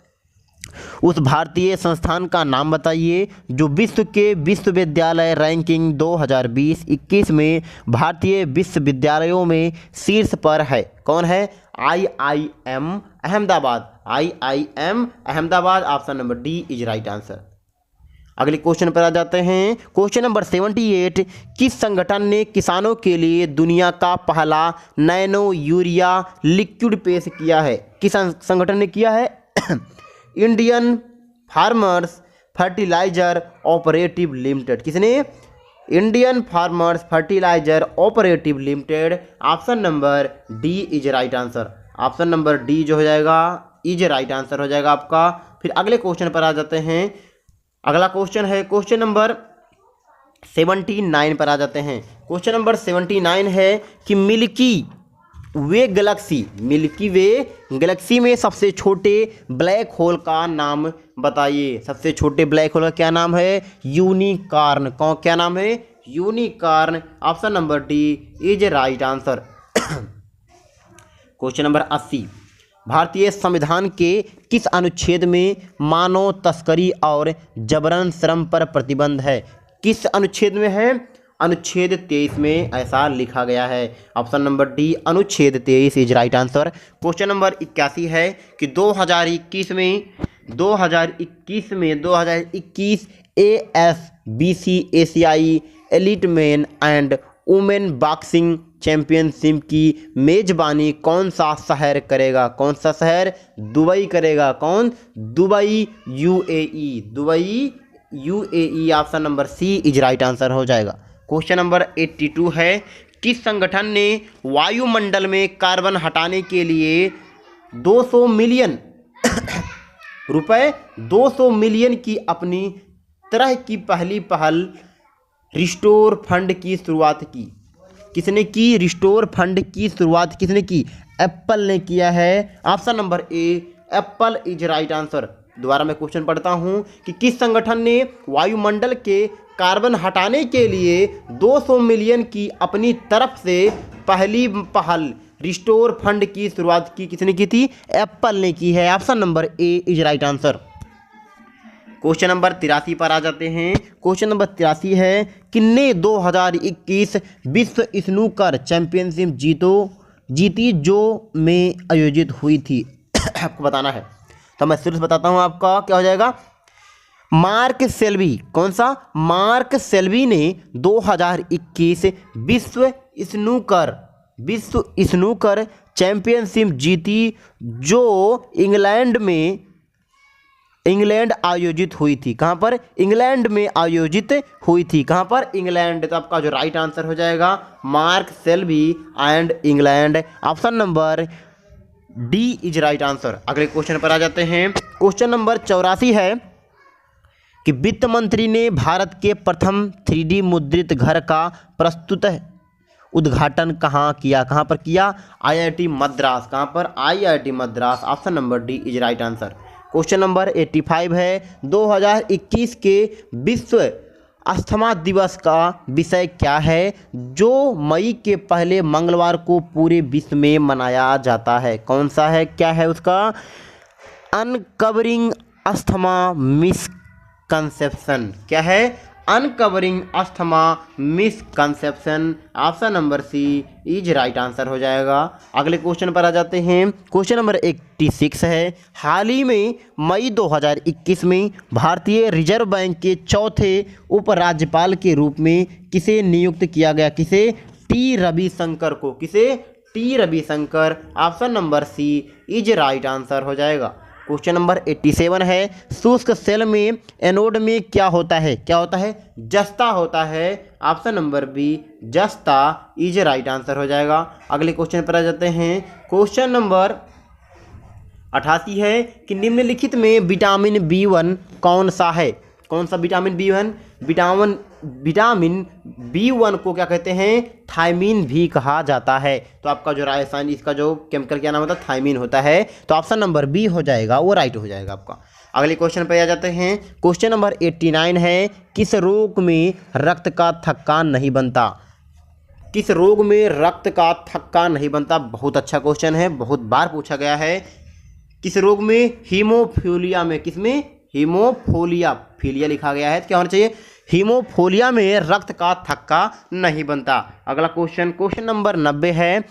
उस भारतीय संस्थान का नाम बताइए जो विश्व के विश्वविद्यालय रैंकिंग 2020-21 में भारतीय विश्वविद्यालयों में शीर्ष पर है? कौन है? IIM Ahmedabad. IIM Ahmedabad. Option number D is right answer. अगले क्वेश्चन पर आ जाते हैं। क्वेश्चन नंबर 78, किस संगठन ने किसानों के लिए दुनिया का पहला नैनो यूरिया लिक्विड पेश किया है? किस संगठन ने किया है? Indian farmers fertilizer operative limited. किसने? Indian farmers fertilizer operative limited. Option number D is right answer. Option number D जो हो जाएगा इज राइट आंसर हो जाएगा आपका। फिर अगले क्वेश्चन पर आ जाते हैं। अगला क्वेश्चन है क्वेश्चन नंबर 79 पर आ जाते हैं। क्वेश्चन नंबर 79 है कि मिल्की वे गैलेक्सी में सबसे छोटे ब्लैक होल का नाम बताइए। सबसे छोटे ब्लैक होल का क्या नाम है? यूनिकॉर्न। क्या नाम है? Unicorn. Option number D is right answer. Question number 80, भारतीय संविधान के किस अनुच्छेद में मानव तस्करी और जबरन श्रम पर प्रतिबंध है? किस अनुच्छेद में है? अनुच्छेद 23 में ऐसा लिखा गया है। ऑप्शन नंबर डी अनुच्छेद 23 is right answer. Question number 81 है कि 2021 AFBC एशियाई elite main and women boxing championship की मेजबानी कौन सा शहर करेगा? कौन सा शहर? दुबई करेगा। कौन? Dubai, UAE. Option number C is right answer हो जाएगा। क्वेश्चन नंबर 82 है, किस संगठन ने वायुमंडल में कार्बन हटाने के लिए 200 मिलियन रुपए 200 मिलियन की अपनी तरह की पहली पहल रिस्टोर फंड की शुरुआत की? किसने की? रिस्टोर फंड की शुरुआत किसने की? एप्पल ने किया है। Option number A Apple is right answer. दोबारा मैं क्वेश्चन पढ़ता हूं कि किस संगठन ने वायुमंडल के कार्बन हटाने के लिए 200 मिलियन की अपनी तरफ से पहली पहल रिस्टोर फंड की शुरुआत की? किसने की थी? एप्पल ने की है। Option number A is right answer. Question number 83 पर आ जाते हैं। क्वेश्चन नंबर 83 है, किसने 2021 विश्व स्नूकर चैंपियनशिप जीती जो में आयोजित हुई थी? आपको बताना है, तो मैं सिर्फ बताता हूं आपका क्या हो जाएगा। मार्क सेल्वी। कौन सा? मार्क सेल्वी ने 2021 विश्व स्नूकर चैंपियनशिप जीती जो इंग्लैंड आयोजित हुई थी। कहाँ पर? इंग्लैंड में आयोजित हुई थी। कहाँ पर? इंग्लैंड। तो आपका जो राइट आंसर हो जाएगा Mark Selby and England. Option number D is right answer. अगले क्वेश्चन पर आ जाते हैं। क्वेश्चन नंबर 84 है कि वित्त मंत्री ने भारत के प्रथम 3D मुद्रित घर का प्रस्तुत उद्घाटन कहाँ किया? कहाँ पर किया? IIT मद्रास। कहाँ पर? IIT Madras. Option number D is right answer. Question number 85 है, 2021 के विश्व अस्थमा दिवस का विषय क्या है जो मई के पहले मंगलवार को पूरे विश्व में मनाया जाता है? कौन सा है? क्या है उसका? Uncovering asthma misconception. क्या है? Uncovering asthma misconception. Option number C is right answer हो जाएगा। अगले क्वेश्चन पर आ जाते हैं। क्वेश्चन नंबर 86 है, हाल ही में मई 2021 में भारतीय रिजर्व बैंक के चौथे उपराज्यपाल के रूप में किसे नियुक्त किया गया? किसे? टी रविशंकर को। किसे? T Ravishankar. Option number C is right answer हो जाएगा। क्वेश्चन नंबर 87 है, शुष्क सेल में एनोड में क्या होता है? क्या होता है? जस्ता होता है। ऑप्शन नंबर बी जस्ता इज राइट आंसर हो जाएगा। अगले क्वेश्चन पर आ जाते हैं। क्वेश्चन नंबर 88 है कि निम्नलिखित में विटामिन B1 कौन सा है? कौन सा विटामिन B1? विटामिन B1 को क्या कहते हैं? थायमीन भी कहा जाता है। तो आपका जो रासायनिक इसका जो केमिकल क्या नाम होता है? थायमीन होता है। तो ऑप्शन नंबर बी हो जाएगा, वो राइट हो जाएगा आपका। अगले क्वेश्चन पे आ जाते हैं। क्वेश्चन नंबर 89 है, किस रोग में रक्त का थक्का नहीं बनता? किस रोग में रक्त का थक्का नहीं बनता? बहुत अच्छा क्वेश्चन है, बहुत बार पूछा गया है। किस रोग में? हीमोफीलिया में। किसमें? हीमोफीलिया लिखा गया है, क्या होना चाहिए? हीमोफीलिया में रक्त का थक्का नहीं बनता। अगला क्वेश्चन नंबर 90 है,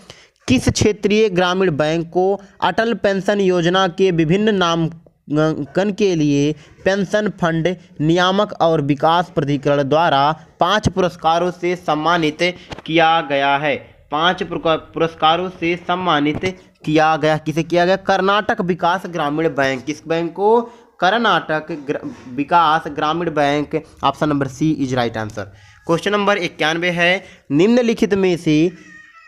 किस क्षेत्रीय ग्रामीण बैंक को अटल पेंशन योजना के विभिन्न नामांकन के लिए पेंशन फंड नियामक और विकास प्राधिकरण द्वारा 5 पुरस्कारों से सम्मानित किया गया है? 5 पुरस्कारों से सम्मानित किया गया। किसे किया गया? कर्नाटक विकास ग्रामीण बैंक। किस बैंक को? Karnataka Vikas Grameen bank. Option number C is right answer. Question number 91 है, निम्नलिखित में से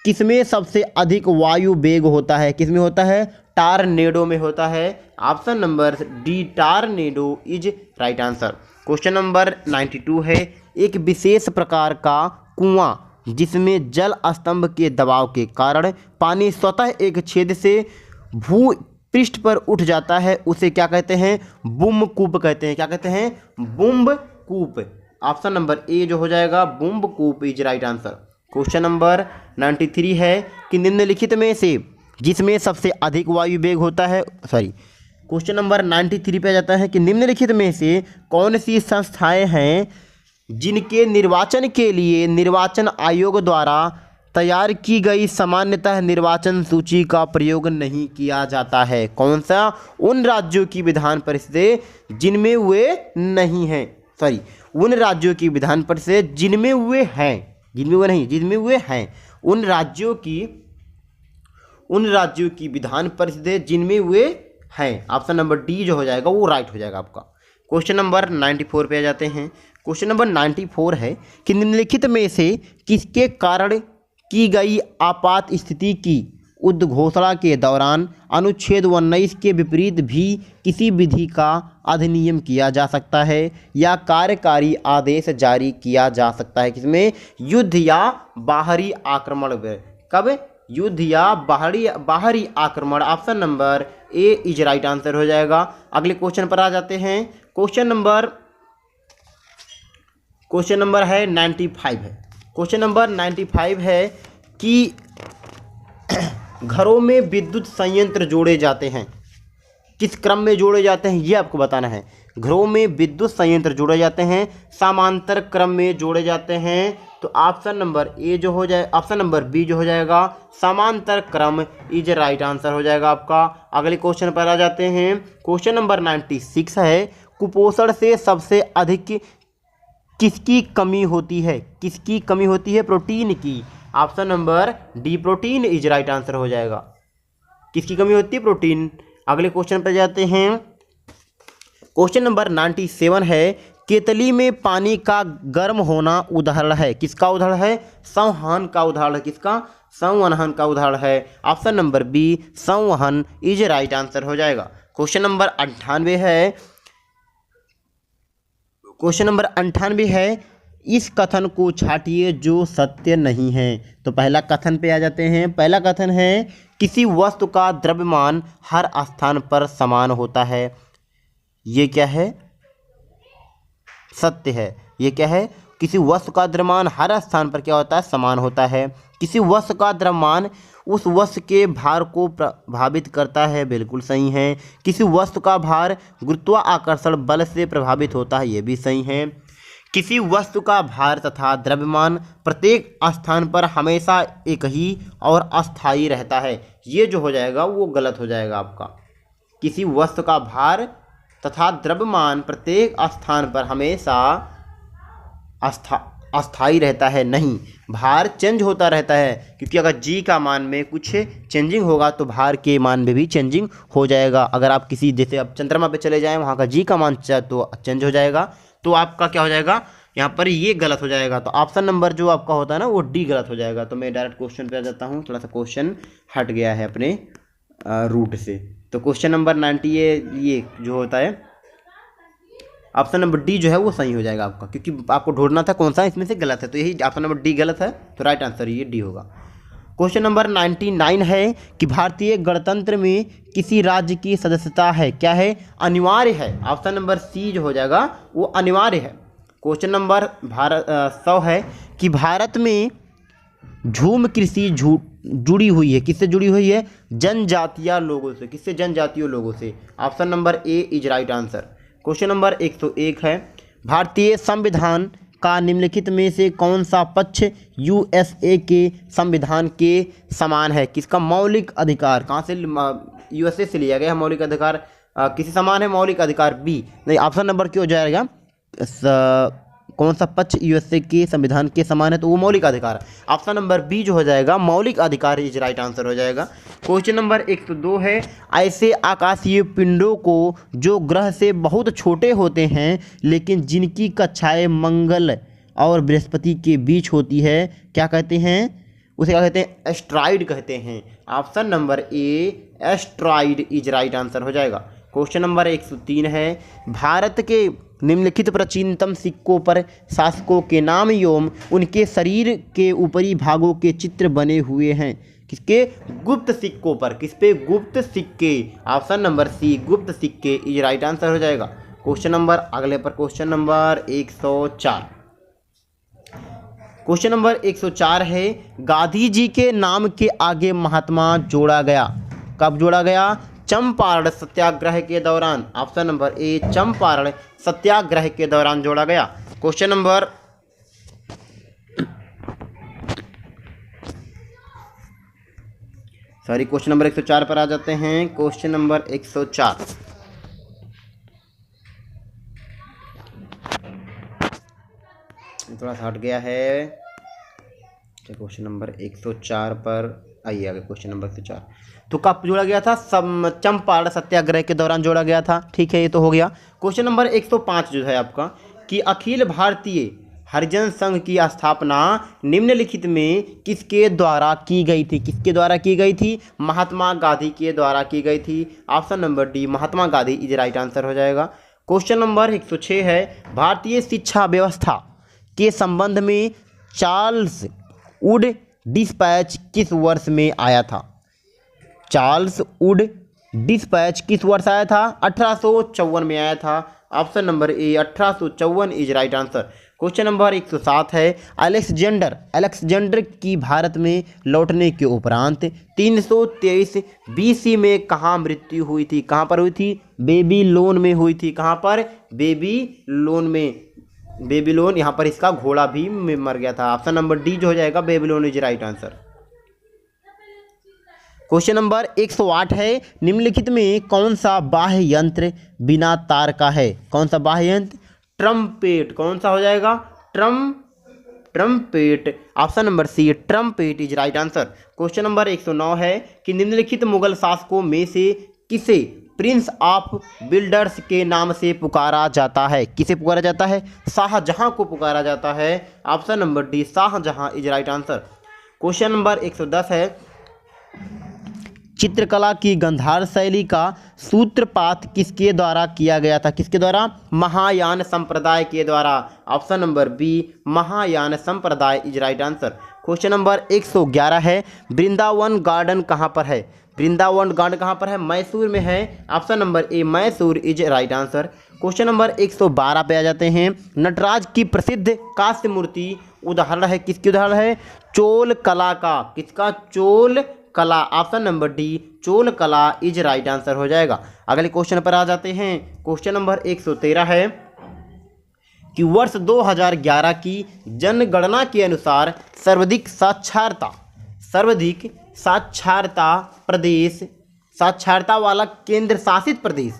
किसमें सबसे अधिक वायु वेग होता है? किसमें होता है? टारनेडो में होता है। Option number D tornado is right answer. Question number 92 है, एक विशेष प्रकार का कुआं जिसमें जल स्तंभ के दबाव के कारण पानी स्वतः एक छेद से भू पृष्ठ पर उठ जाता है, उसे क्या कहते हैं? बुम्बकूप कहते हैं। क्या कहते हैं? बुम्बकूप। ऑप्शन नंबर ए जो हो जाएगा बुम्बकूप is right answer. Question number 93 है कि निम्नलिखित में से जिसमें सबसे अधिक वायु वेग होता है, क्वेश्चन नंबर 93 पे आ जाता है कि निम्नलिखित में से कौन सी संस्थाएं हैं जिनके निर्वाचन के लिए निर्वाचन आयोग द्वारा तैयार की गई सामान्यतः निर्वाचन सूची का प्रयोग नहीं किया जाता है। कौन सा? उन राज्यों की विधान परिषदें जिनमें वे नहीं हैं, उन राज्यों की विधान परिषद जिनमें वे हैं, जिनमें वे नहीं, जिनमें वे हैं, उन राज्यों की विधान परिषदें जिनमें वे हैं। ऑप्शन नंबर डी जो हो जाएगा वो राइट हो जाएगा आपका। क्वेश्चन नंबर 94 पे आ जाते हैं। क्वेश्चन नंबर 94 है कि निम्नलिखित में से किसके कारण की गई आपात स्थिति की उद्घोषणा के दौरान अनुच्छेद 19 के विपरीत भी किसी विधि का अधिनियम किया जा सकता है या कार्यकारी आदेश जारी किया जा सकता है? किसमें? युद्ध या बाहरी आक्रमण में। कब? युद्ध या बाहरी आक्रमण। Option number A is right answer हो जाएगा। अगले क्वेश्चन पर आ जाते हैं। क्वेश्चन नंबर है 95 है। क्वेश्चन नंबर 95 है कि घरों में विद्युत संयंत्र जोड़े जाते हैं, किस क्रम में जोड़े जाते हैं ये आपको बताना है। घरों में विद्युत संयंत्र जोड़े जाते हैं, समांतर क्रम में जोड़े जाते हैं। तो ऑप्शन नंबर ए जो हो जाए, ऑप्शन नंबर बी जो हो जाएगा समांतर क्रम इज राइट आंसर हो जाएगा आपका। अगले क्वेश्चन पर आ जाते हैं। क्वेश्चन नंबर 96 है कुपोषण से सबसे अधिक किसकी कमी होती है? किसकी कमी होती है? प्रोटीन की। Option number D protein is right answer हो जाएगा। किसकी कमी होती है? प्रोटीन। अगले क्वेश्चन पर जाते हैं। क्वेश्चन नंबर 97 है केतली में पानी का गर्म होना उदाहरण है, किसका उदाहरण है? संवहन का उदाहरण है। किसका? संवहन का उदाहरण है। ऑप्शन नंबर बी संवहन इज राइट आंसर हो जाएगा। क्वेश्चन नंबर 98 है। क्वेश्चन नंबर 98 है इस कथन को छाटिए जो सत्य नहीं है। तो पहला कथन पे आ जाते हैं। पहला कथन है किसी वस्तु का द्रव्यमान हर स्थान पर समान होता है। ये क्या है? सत्य है। ये क्या है? किसी वस्तु का द्रव्यमान हर स्थान पर क्या होता है? समान होता है। किसी वस्तु का द्रव्यमान उस वस्तु के भार को प्रभावित करता है। बिल्कुल सही है। किसी वस्तु का भार गुरुत्वाकर्षण बल से प्रभावित होता है। ये भी सही है। किसी वस्तु का भार तथा द्रव्यमान प्रत्येक स्थान पर हमेशा एक ही और अस्थायी रहता है। ये जो हो जाएगा वो गलत हो जाएगा आपका। किसी वस्तु का भार तथा द्रव्यमान प्रत्येक स्थान पर हमेशा अस्थायी रहता है, नहीं, भार चेंज होता रहता है। क्योंकि अगर जी का मान में कुछ चेंजिंग होगा तो भार के मान में भी चेंजिंग हो जाएगा। अगर आप किसी जैसे अब चंद्रमा पे चले जाएं, वहाँ का जी का मान तो चेंज हो जाएगा, तो आपका क्या हो जाएगा? यहाँ पर ये गलत हो जाएगा। तो ऑप्शन नंबर जो आपका होता है ना वो डी गलत हो जाएगा। तो मैं डायरेक्ट क्वेश्चन पे आ जाता हूँ। थोड़ा सा क्वेश्चन हट गया है अपने रूट से। तो क्वेश्चन नंबर 90 ये जो होता है ऑप्शन नंबर डी जो है वो सही हो जाएगा आपका, क्योंकि आपको ढूंढना था कौन सा इसमें से गलत है। तो यही ऑप्शन नंबर डी गलत है, तो राइट आंसर ये डी होगा। क्वेश्चन नंबर 99 है कि भारतीय गणतंत्र में किसी राज्य की सदस्यता है, क्या है? अनिवार्य है। ऑप्शन नंबर सी जो हो जाएगा वो अनिवार्य है। क्वेश्चन नंबर 100 है कि भारत में झूम कृषि जुड़ी हुई है, किससे जुड़ी हुई है? जनजातीय लोगों से। किससे? जनजातीय लोगों से। Option number A is right answer. Question number 101 है भारतीय संविधान का निम्नलिखित में से कौन सा पक्ष यूएसए के संविधान के समान है? किसका? मौलिक अधिकार। कहाँ से? यूएसए से लिया गया मौलिक अधिकार किसी समान है? मौलिक अधिकार बी नहीं। ऑप्शन नंबर क्यों हो जाएगा? कौन सा पक्ष यूएसए के संविधान के समान है? तो वो मौलिक अधिकार। ऑप्शन नंबर बी जो हो जाएगा मौलिक अधिकार इज राइट आंसर हो जाएगा। क्वेश्चन नंबर 102 है ऐसे आकाशीय पिंडों को जो ग्रह से बहुत छोटे होते हैं लेकिन जिनकी कक्षाएं मंगल और बृहस्पति के बीच होती है, क्या कहते हैं? उसे क्या कहते हैं? एस्ट्रॉइड कहते हैं। Option number A asteroid is right answer हो जाएगा। क्वेश्चन नंबर 103 है भारत के निम्नलिखित प्राचीनतम सिक्कों पर शासकों के नाम एवं उनके शरीर के ऊपरी भागों के चित्र बने हुए हैं। किसके? गुप्त सिक्कों पर। किस पे? गुप्त सिक्के। ऑप्शन नंबर सी गुप्त सिक्के इज राइट आंसर हो जाएगा। क्वेश्चन नंबर अगले पर क्वेश्चन नंबर 104। क्वेश्चन नंबर 104 है गांधी जी के नाम के आगे महात्मा जोड़ा गया, कब जोड़ा गया? चंपारण सत्याग्रह के दौरान। ऑप्शन नंबर ए चंपारण सत्याग्रह के दौरान जोड़ा गया। Question number sorry, question number 104 पर आ जाते हैं। क्वेश्चन नंबर 104, थोड़ा सा हट गया है। क्वेश्चन नंबर 104 पर आइए आगे। क्वेश्चन नंबर 104 तो कब जोड़ा गया था? चंपारण सत्याग्रह के दौरान जोड़ा गया था। ठीक है, ये तो हो गया। क्वेश्चन नंबर 105 जो है आपका कि अखिल भारतीय हरिजन संघ की स्थापना निम्नलिखित में किसके द्वारा की गई थी? किसके द्वारा की गई थी? महात्मा गांधी के द्वारा की गई थी। Option number D, Mahatma Gandhi is right answer हो जाएगा। क्वेश्चन नंबर 106 है, भारतीय शिक्षा व्यवस्था के संबंध में चार्ल्स वुड डिस्पैच किस वर्ष में आया था? चार्ल्स वुड डिस्पैच किस वर्ष आया था? 1854 में आया था। Option number A, 1854 is right answer. Question number 107 है, अलेक्जेंडर की भारत में लौटने के उपरांत 323 BC में कहाँ मृत्यु हुई थी? कहाँ पर हुई थी? बेबीलोन में हुई थी। कहाँ पर? बेबीलोन में। बेबीलोन, यहाँ पर इसका घोड़ा भी मर गया था। ऑप्शन नंबर डी जो हो जाएगा, Babylon is right answer. Question number 108 है, निम्नलिखित में कौन सा बाह्य यंत्र बिना तार का है? कौन सा बाह्य यंत्र? ट्रम्पेट। कौन सा हो जाएगा? Trumpet. Option number C, trumpet is right answer. Question number 109 है कि निम्नलिखित मुगल शासकों में से किसे प्रिंस ऑफ बिल्डर्स के नाम से पुकारा जाता है? किसे पुकारा जाता है? शाहजहां को पुकारा जाता है। Option number D, Shahjahan is right answer. Question number 110 है, चित्रकला की गंधार शैली का सूत्रपात किसके द्वारा किया गया था? किसके द्वारा? महायान संप्रदाय के द्वारा। ऑप्शन नंबर बी, महायान संप्रदाय is right answer. Question number 111 है, वृंदावन गार्डन कहाँ पर है? वृंदावन गार्डन कहाँ पर है? मैसूर में है। Option number A, Mysore is right answer. Question number 112 पे आ जाते हैं, नटराज की प्रसिद्ध कांस्य मूर्ति उदाहरण है? किसकी उदाहरण है? चोल कला का। किसका? चोल कला। ऑप्शन नंबर डी, चोल कला इज राइट आंसर हो जाएगा। अगले क्वेश्चन पर आ जाते हैं। क्वेश्चन नंबर 113 है कि वर्ष 2011 की जनगणना के अनुसार सर्वाधिक साक्षरता वाला केंद्र शासित प्रदेश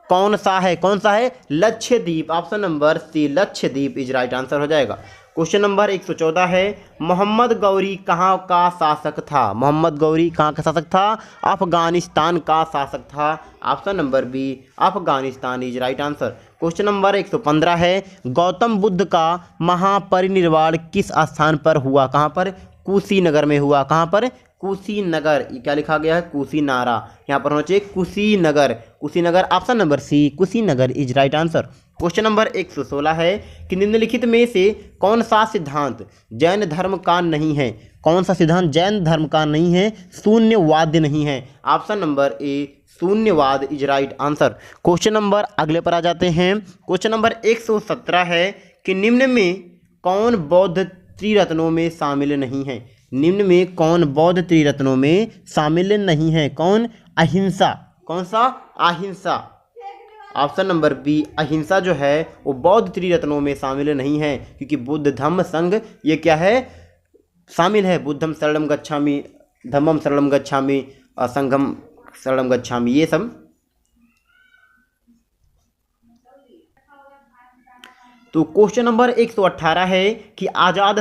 कौन सा है? कौन सा है? Lakshadweep. Option number C, Lakshadweep is right answer हो जाएगा। क्वेश्चन नंबर 114 है, मोहम्मद गौरी कहाँ का शासक था? मोहम्मद गौरी कहाँ का शासक था? अफगानिस्तान का शासक था। Option number B, Afghanistan is right answer. Question number 115 है, गौतम बुद्ध का महापरिनिर्वाण किस स्थान पर हुआ? कहाँ पर? कुशीनगर में हुआ। कहाँ पर? कुशीनगर। ये क्या लिखा गया है? कुशीनारा। यहाँ पर होना चाहिए Kushinagar. Kushinagar. Option number C, Kushinagar is right answer. Question number 116 है कि निम्नलिखित में से कौन सा सिद्धांत जैन धर्म का नहीं है? कौन सा सिद्धांत जैन धर्म का नहीं है? शून्यवाद नहीं है। ऑप्शन नंबर ए, शून्यवाद is right answer. Question number अगले पर आ जाते हैं। क्वेश्चन नंबर 117 है कि निम्न में कौन बौद्ध त्रिरत्नों में शामिल नहीं है? निम्न में कौन बौद्ध त्रिरत्नों में शामिल नहीं है? कौन? अहिंसा। कौन सा? अहिंसा। ऑप्शन नंबर बी, अहिंसा जो है वो बौद्ध त्रिरत्नों में शामिल नहीं है, क्योंकि बुद्ध धम्म संघ ये क्या है? शामिल है। बुद्धम शरणम गच्छामि, धम्मम शरणम गच्छामि, असंघम शरणम गच्छामि, ये सब। तो क्वेश्चन नंबर 118 है कि आजाद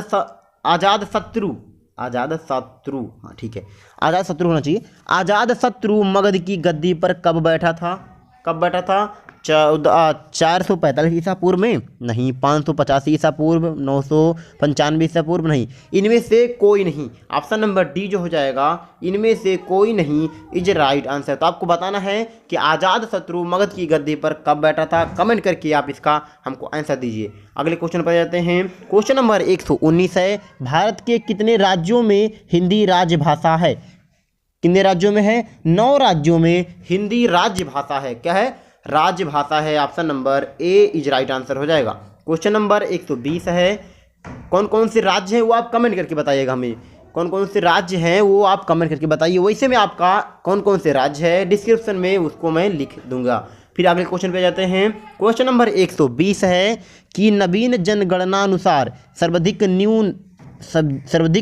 शत्रु, हाँ ठीक है, आजाद शत्रु होना चाहिए। आजाद शत्रु मगध की गद्दी पर कब बैठा था? 445 ईसा पूर्व में नहीं, 585 ईसा पूर्व, 995 ईसा पूर्व नहीं, इनमें से कोई नहीं। ऑप्शन नंबर डी जो हो जाएगा, इनमें से कोई नहीं इज राइट आंसर। तो आपको बताना है कि आजाद शत्रु मगध की गद्दी पर कब बैठा था। कमेंट करके आप इसका हमको आंसर दीजिए। अगले क्वेश्चन पर जाते हैं। क्वेश्चन नंबर 119 है, भारत के कितने राज्यों में हिंदी राजभाषा है? कितने राज्यों में है? 9 राज्यों में हिंदी राज्य भाषा है। क्या है? राज्य भाषा है। Option number A is right answer हो जाएगा। क्वेश्चन नंबर 120 है, कौन कौन से राज्य हैं वो आप कमेंट करके बताइएगा। हमें कौन कौन से राज्य हैं वो आप कमेंट करके बताइए। वैसे में आपका कौन कौन से राज्य है डिस्क्रिप्शन में उसको मैं लिख दूंगा। फिर अगले क्वेश्चन पे जाते हैं। क्वेश्चन नंबर 120 है कि नवीन जनगणना अनुसार सर्वाधिक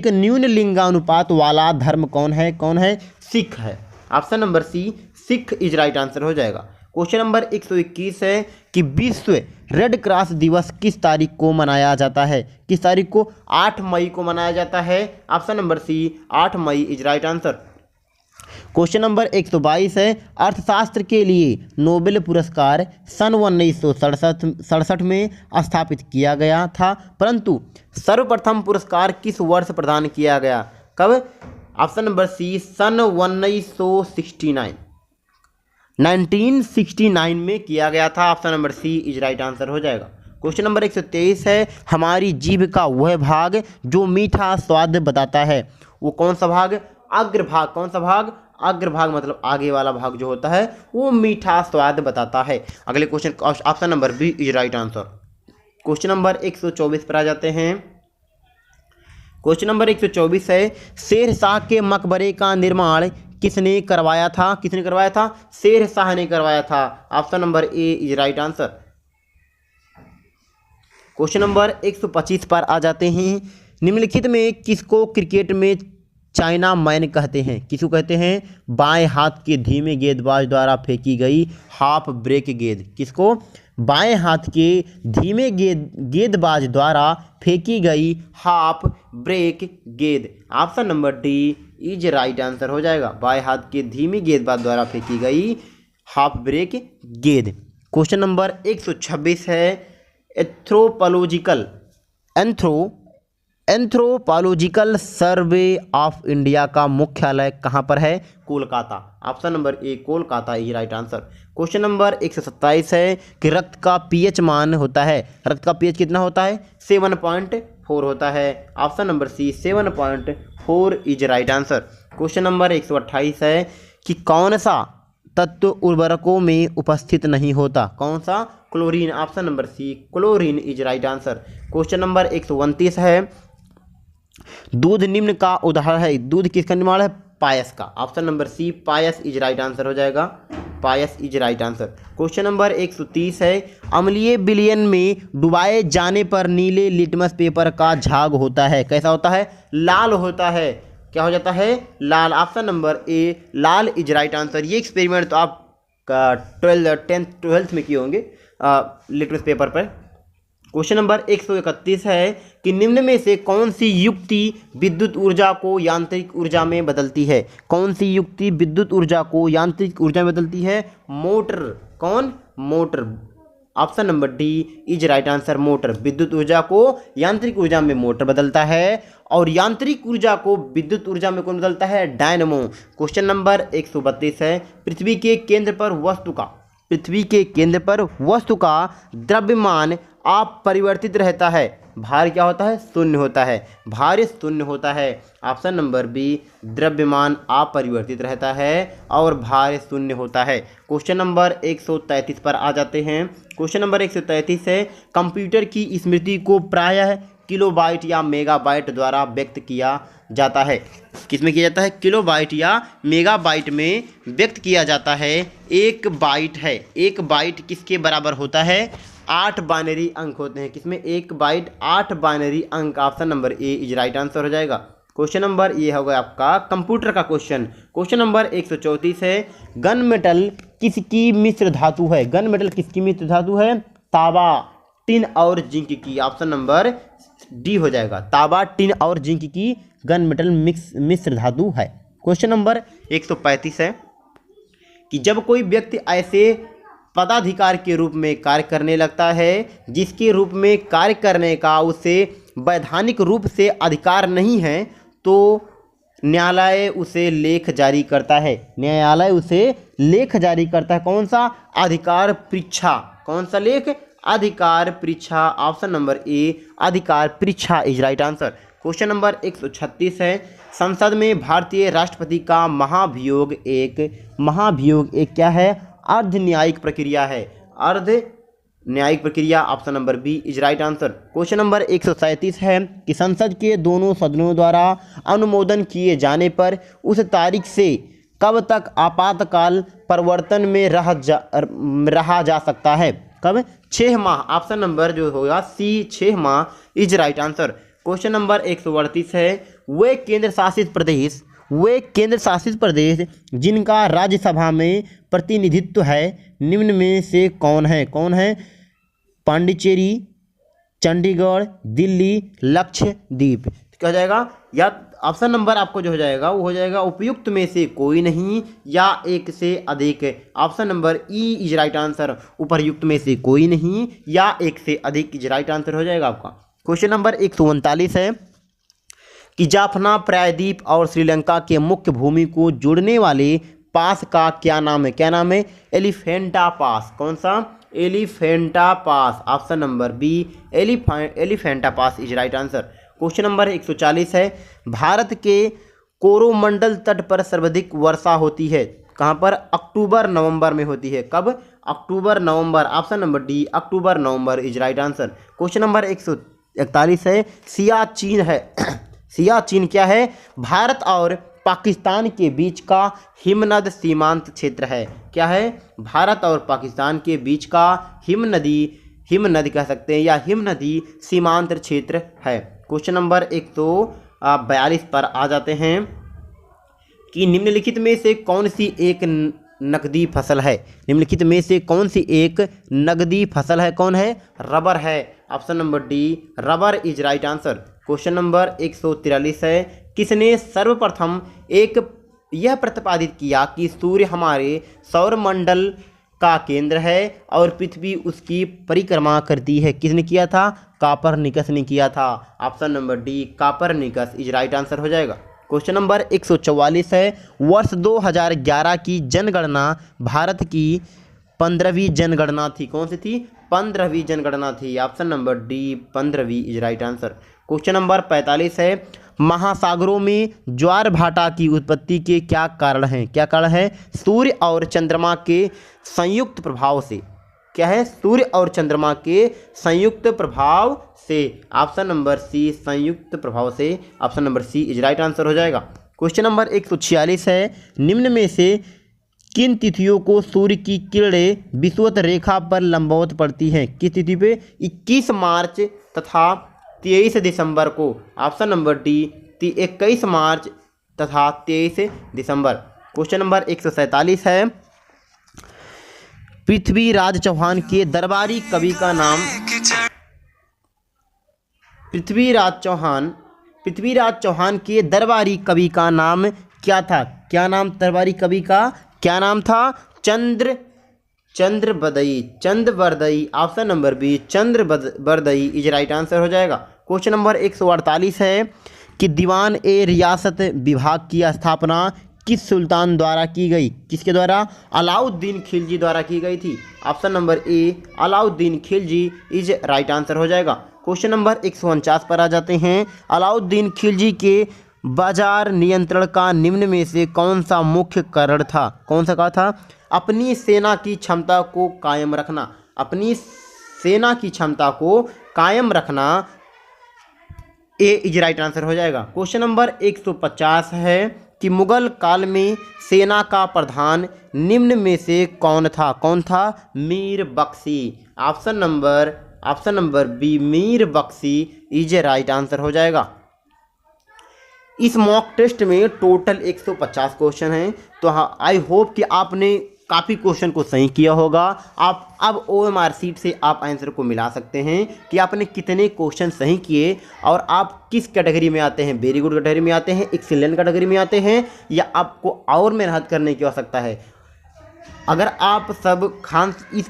न्यून लिंगानुपात वाला धर्म कौन है? कौन है? सिख है। Option number C Sikh is right answer हो जाएगा। क्वेश्चन नंबर 121 है कि विश्व रेड क्रॉस दिवस किस तारीख को मनाया जाता है? किस तारीख को? 8 मई को मनाया जाता है। Option number C 8 May is right answer. Question number 122 है अर्थशास्त्र के लिए नोबेल पुरस्कार सन 1967 में स्थापित किया गया था, परंतु सर्वप्रथम पुरस्कार किस वर्ष प्रदान किया गया? कब? ऑप्शन नंबर सी सन 1969 में किया गया था। Option number C is right answer हो जाएगा। क्वेश्चन नंबर 123 है हमारी जीभ का वह भाग जो मीठा स्वाद बताता है, वो कौन सा भाग? अग्रभाग। कौन सा भाग? अग्रभाग, मतलब आगे वाला भाग जो होता है वो मीठा स्वाद बताता है। अगले question option number B is right answer. Question number 124 पर आ जाते हैं। क्वेश्चन नंबर 124 है शेर शाह के मकबरे का निर्माण किसने करवाया था? किसने करवाया था? शेर शाह ने करवाया था। Option number A is right answer. Question number 125 पर आ जाते हैं। निम्नलिखित में किसको क्रिकेट में चाइना मैन कहते हैं? किसको कहते हैं? बाएं हाथ के धीमे गेंदबाज द्वारा फेंकी गई हाफ ब्रेक गेंद। किसको? बाएं हाथ के धीमे गेंदबाज द्वारा फेंकी गई हाफ ब्रेक गेंद। Option number D is right answer हो जाएगा। बाएं हाथ के धीमे गेंदबाज द्वारा फेंकी गई हाफ ब्रेक गेंद। क्वेश्चन नंबर 126 है एंथ्रोपोलॉजिकल सर्वे ऑफ इंडिया का मुख्यालय कहाँ पर है? Kolkata. Option number A Kolkata is right answer. Question number 127 है कि रक्त का पीएच मान होता है, रक्त का पीएच कितना होता है? 7.4 होता है। Option number C 7.4 is right answer. Question number 128 है कि कौन सा तत्व उर्वरकों में उपस्थित नहीं होता? कौन सा? Chlorine. Option number C chlorine is right answer. Question number 129 है दूध निम्न का उदाहरण है, दूध किसका निर्माण है? पायस का। ऑप्शन नंबर सी पायस इज राइट आंसर हो जाएगा। पायस is right answer. Question number 130 है अम्लीय विलयन में डुबाए जाने पर नीले लिटमस पेपर का झाग होता है, कैसा होता है? लाल होता है। क्या हो जाता है? लाल। ऑप्शन नंबर ए लाल इज राइट आंसर। ये एक्सपेरिमेंट तो आप 12th में किए होंगे लिटमस पेपर पर। क्वेश्चन नंबर 131 है कि निम्न में से कौन सी युक्ति विद्युत ऊर्जा को यांत्रिक ऊर्जा में बदलती है? कौन सी युक्ति विद्युत ऊर्जा को यांत्रिक ऊर्जा में बदलती है? मोटर। कौन? Motor. Option number D is right answer. Motor. विद्युत ऊर्जा को यांत्रिक ऊर्जा में मोटर बदलता है और यांत्रिक ऊर्जा को विद्युत ऊर्जा में कौन बदलता है? डायनमो। क्वेश्चन नंबर 132 है पृथ्वी के केंद्र पर वस्तु का द्रव्यमान अपरिवर्तित रहता है, भार क्या होता है? शून्य होता है। भार शून्य होता है। ऑप्शन नंबर बी द्रव्यमान अपरिवर्तित रहता है और भार शून्य होता है। क्वेश्चन नंबर 133 पर आ जाते हैं। क्वेश्चन नंबर 133 है कंप्यूटर की स्मृति को प्रायः किलोबाइट या मेगाबाइट द्वारा व्यक्त किया जाता है। किसमें किया जाता है? किलोबाइट या मेगाबाइट में व्यक्त किया जाता है। एक बाइट है, एक बाइट किसके बराबर होता है? 8 बाइनरी अंक होते हैं। किसमें? एक बाइट 8 बाइनरी अंक। Option number A is right answer हो जाएगा। क्वेश्चन नंबर ये होगा आपका कंप्यूटर का क्वेश्चन। क्वेश्चन नंबर 134 है गन मेटल किसकी मिश्र धातु है? गन मेटल किसकी मिश्र धातु है? तांबा, टिन और जिंक की। ऑप्शन नंबर डी हो जाएगा। तांबा, टिन और जिंक की गन मेटल मिश्र धातु है। क्वेश्चन नंबर 135 है कि जब कोई व्यक्ति ऐसे पदाधिकार के रूप में कार्य करने लगता है जिसके रूप में कार्य करने का उसे वैधानिक रूप से अधिकार नहीं है तो न्यायालय उसे लेख जारी करता है। न्यायालय उसे लेख जारी करता है। कौन सा? अधिकार परीक्षा। कौन सा लेख? अधिकार परीक्षा। ऑप्शन नंबर ए अधिकार परीक्षा is right answer. Question number 136 है संसद में भारतीय राष्ट्रपति का महाभियोग एक क्या है? अर्ध न्यायिक प्रक्रिया है। अर्ध न्यायिक प्रक्रिया। Option number B is right answer. Question number 137 है कि संसद के दोनों सदनों द्वारा अनुमोदन किए जाने पर उस तारीख से कब तक आपातकाल प्रवर्तन में रहा जा सकता है? कब? 6 माह। ऑप्शन नंबर जो होगा सी 6 माह is right answer. Question number 138 है वे केंद्र शासित प्रदेश वे केंद्र शासित प्रदेश जिनका राज्यसभा में प्रतिनिधित्व है निम्न में से कौन है? कौन है? पांडिचेरी, चंडीगढ़, दिल्ली, लक्षद्वीप। क्या हो जाएगा? या ऑप्शन नंबर आपको जो हो जाएगा वो हो जाएगा उपयुक्त में से कोई नहीं या एक से अधिक। Option number E is right answer, उपयुक्त में से कोई नहीं या एक से अधिक इज राइट आंसर हो जाएगा आपका। क्वेश्चन नंबर 139 है कि जाफना, प्रायद्वीप और श्रीलंका के मुख्य भूमि को जोड़ने वाले पास का क्या नाम है? क्या नाम है? एलिफेंटा पास। कौन सा? Elephanta Pass. Option number B Elephanta Pass is right answer. Question number 140 है भारत के कोरोमंडल तट पर सर्वाधिक वर्षा होती है कहाँ पर? अक्टूबर नवंबर में होती है। कब? अक्टूबर नवंबर। Option number D October November is right answer. Question number 141 है सियाचिन है सियाचिन क्या है? भारत और पाकिस्तान के बीच का हिमनद सीमांत क्षेत्र है। क्या है? भारत और पाकिस्तान के बीच का हिमनदी कह सकते हैं या हिमनदी सीमांत क्षेत्र है। क्वेश्चन नंबर 142 पर आ जाते हैं कि निम्नलिखित में से कौन सी एक नकदी फसल है? निम्नलिखित में से कौन सी एक नकदी फसल है? कौन है? रबर है। Option number D rubber is right answer. Question number 143 है किसने सर्वप्रथम यह प्रतिपादित किया कि सूर्य हमारे सौरमंडल का केंद्र है और पृथ्वी उसकी परिक्रमा करती है? किसने किया था? कापरनिकस ने किया था। Option number D Copernicus is right answer हो जाएगा। क्वेश्चन नंबर 144 है वर्ष 2011 की जनगणना भारत की 15वीं जनगणना थी। कौन सी थी? 15वीं जनगणना थी। ऑप्शन नंबर डी 15वीं is right answer. Question number 45 है महासागरों में ज्वार भाटा की उत्पत्ति के क्या कारण हैं? क्या कारण है? सूर्य और चंद्रमा के संयुक्त प्रभाव से। क्या है? सूर्य और चंद्रमा के संयुक्त प्रभाव से। ऑप्शन नंबर सी संयुक्त प्रभाव से। Option number C is right answer हो जाएगा। क्वेश्चन नंबर 146 है निम्न में से किन तिथियों को सूर्य की किरणें विषुवत रेखा पर लंबवत पड़ती हैं? किस तिथि पे? 21 मार्च तथा 23 दिसंबर को। ऑप्शन नंबर डी 21 मार्च तथा 23 दिसंबर। क्वेश्चन नंबर 147 है पृथ्वीराज चौहान के दरबारी कवि का नाम? पृथ्वीराज चौहान के दरबारी कवि का नाम क्या था? क्या नाम दरबारी कवि का? क्या नाम था? Chandbardai. Option number B Chandbardai is right answer हो जाएगा। क्वेश्चन नंबर 148 है कि दीवान ए रियासत विभाग की स्थापना किस सुल्तान द्वारा की गई? किसके द्वारा? अलाउद्दीन खिलजी द्वारा की गई थी। Option number A Alauddin Khilji is right answer हो जाएगा। क्वेश्चन नंबर 149 पर आ जाते हैं अलाउद्दीन खिलजी के बाजार नियंत्रण का निम्न में से कौन सा मुख्य कारण था? कौन सा कहा था? अपनी सेना की क्षमता को कायम रखना। अपनी सेना की क्षमता को कायम रखना ए इज राइट आंसर हो जाएगा। क्वेश्चन नंबर 150 है कि मुगल काल में सेना का प्रधान निम्न में से कौन था? कौन था? Mir Bakhshi. Option number B Mir Bakhshi is right answer हो जाएगा। इस मॉक टेस्ट में टोटल 150 क्वेश्चन हैं। तो हाँ आई होप कि आपने काफ़ी क्वेश्चन को सही किया होगा। आप अब OMR सीट से आप आंसर को मिला सकते हैं कि आपने कितने क्वेश्चन सही किए और आप किस कैटेगरी में आते हैं, वेरी गुड कैटेगरी में आते हैं, एक्सीलेंट कैटेगरी में आते हैं, या आपको और मेहनत करने की आवश्यकता है। अगर आप सब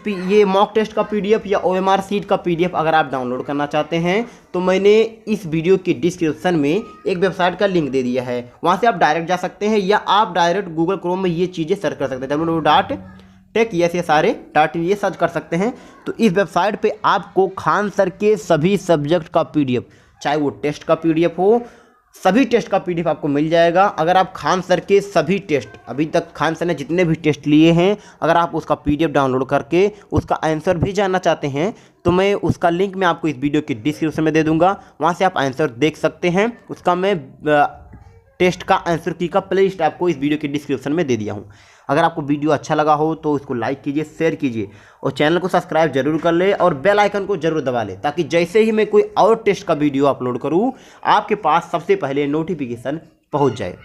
ये मॉक टेस्ट का PDF या OMR सीट का PDF अगर आप डाउनलोड करना चाहते हैं तो मैंने इस वीडियो की डिस्क्रिप्शन में एक वेबसाइट का लिंक दे दिया है, वहाँ से आप डायरेक्ट जा सकते हैं या आप डायरेक्ट गूगल क्रोम में ये चीज़ें सर्च कर सकते हैं www.tech ये सर्च कर सकते हैं। तो इस वेबसाइट पर आपको खान सर के सभी सब्जेक्ट का PDF, चाहे वो टेस्ट का PDF हो, सभी टेस्ट का PDF आपको मिल जाएगा। अगर आप खान सर के सभी टेस्ट, अभी तक खान सर ने जितने भी टेस्ट लिए हैं, अगर आप उसका PDF डाउनलोड करके उसका आंसर भी जानना चाहते हैं तो मैं उसका लिंक मैं आपको इस वीडियो की डिस्क्रिप्शन में दे दूंगा, वहां से आप आंसर देख सकते हैं। उसका मैं टेस्ट का आंसर की का प्ले लिस्ट आपको इस वीडियो की डिस्क्रिप्शन में दे दिया हूँ। अगर आपको वीडियो अच्छा लगा हो तो इसको लाइक कीजिए, शेयर कीजिए और चैनल को सब्सक्राइब जरूर कर ले और बेल आइकन को जरूर दबा ले, ताकि जैसे ही मैं कोई और टेस्ट का वीडियो अपलोड करूँ आपके पास सबसे पहले नोटिफिकेशन पहुँच जाए।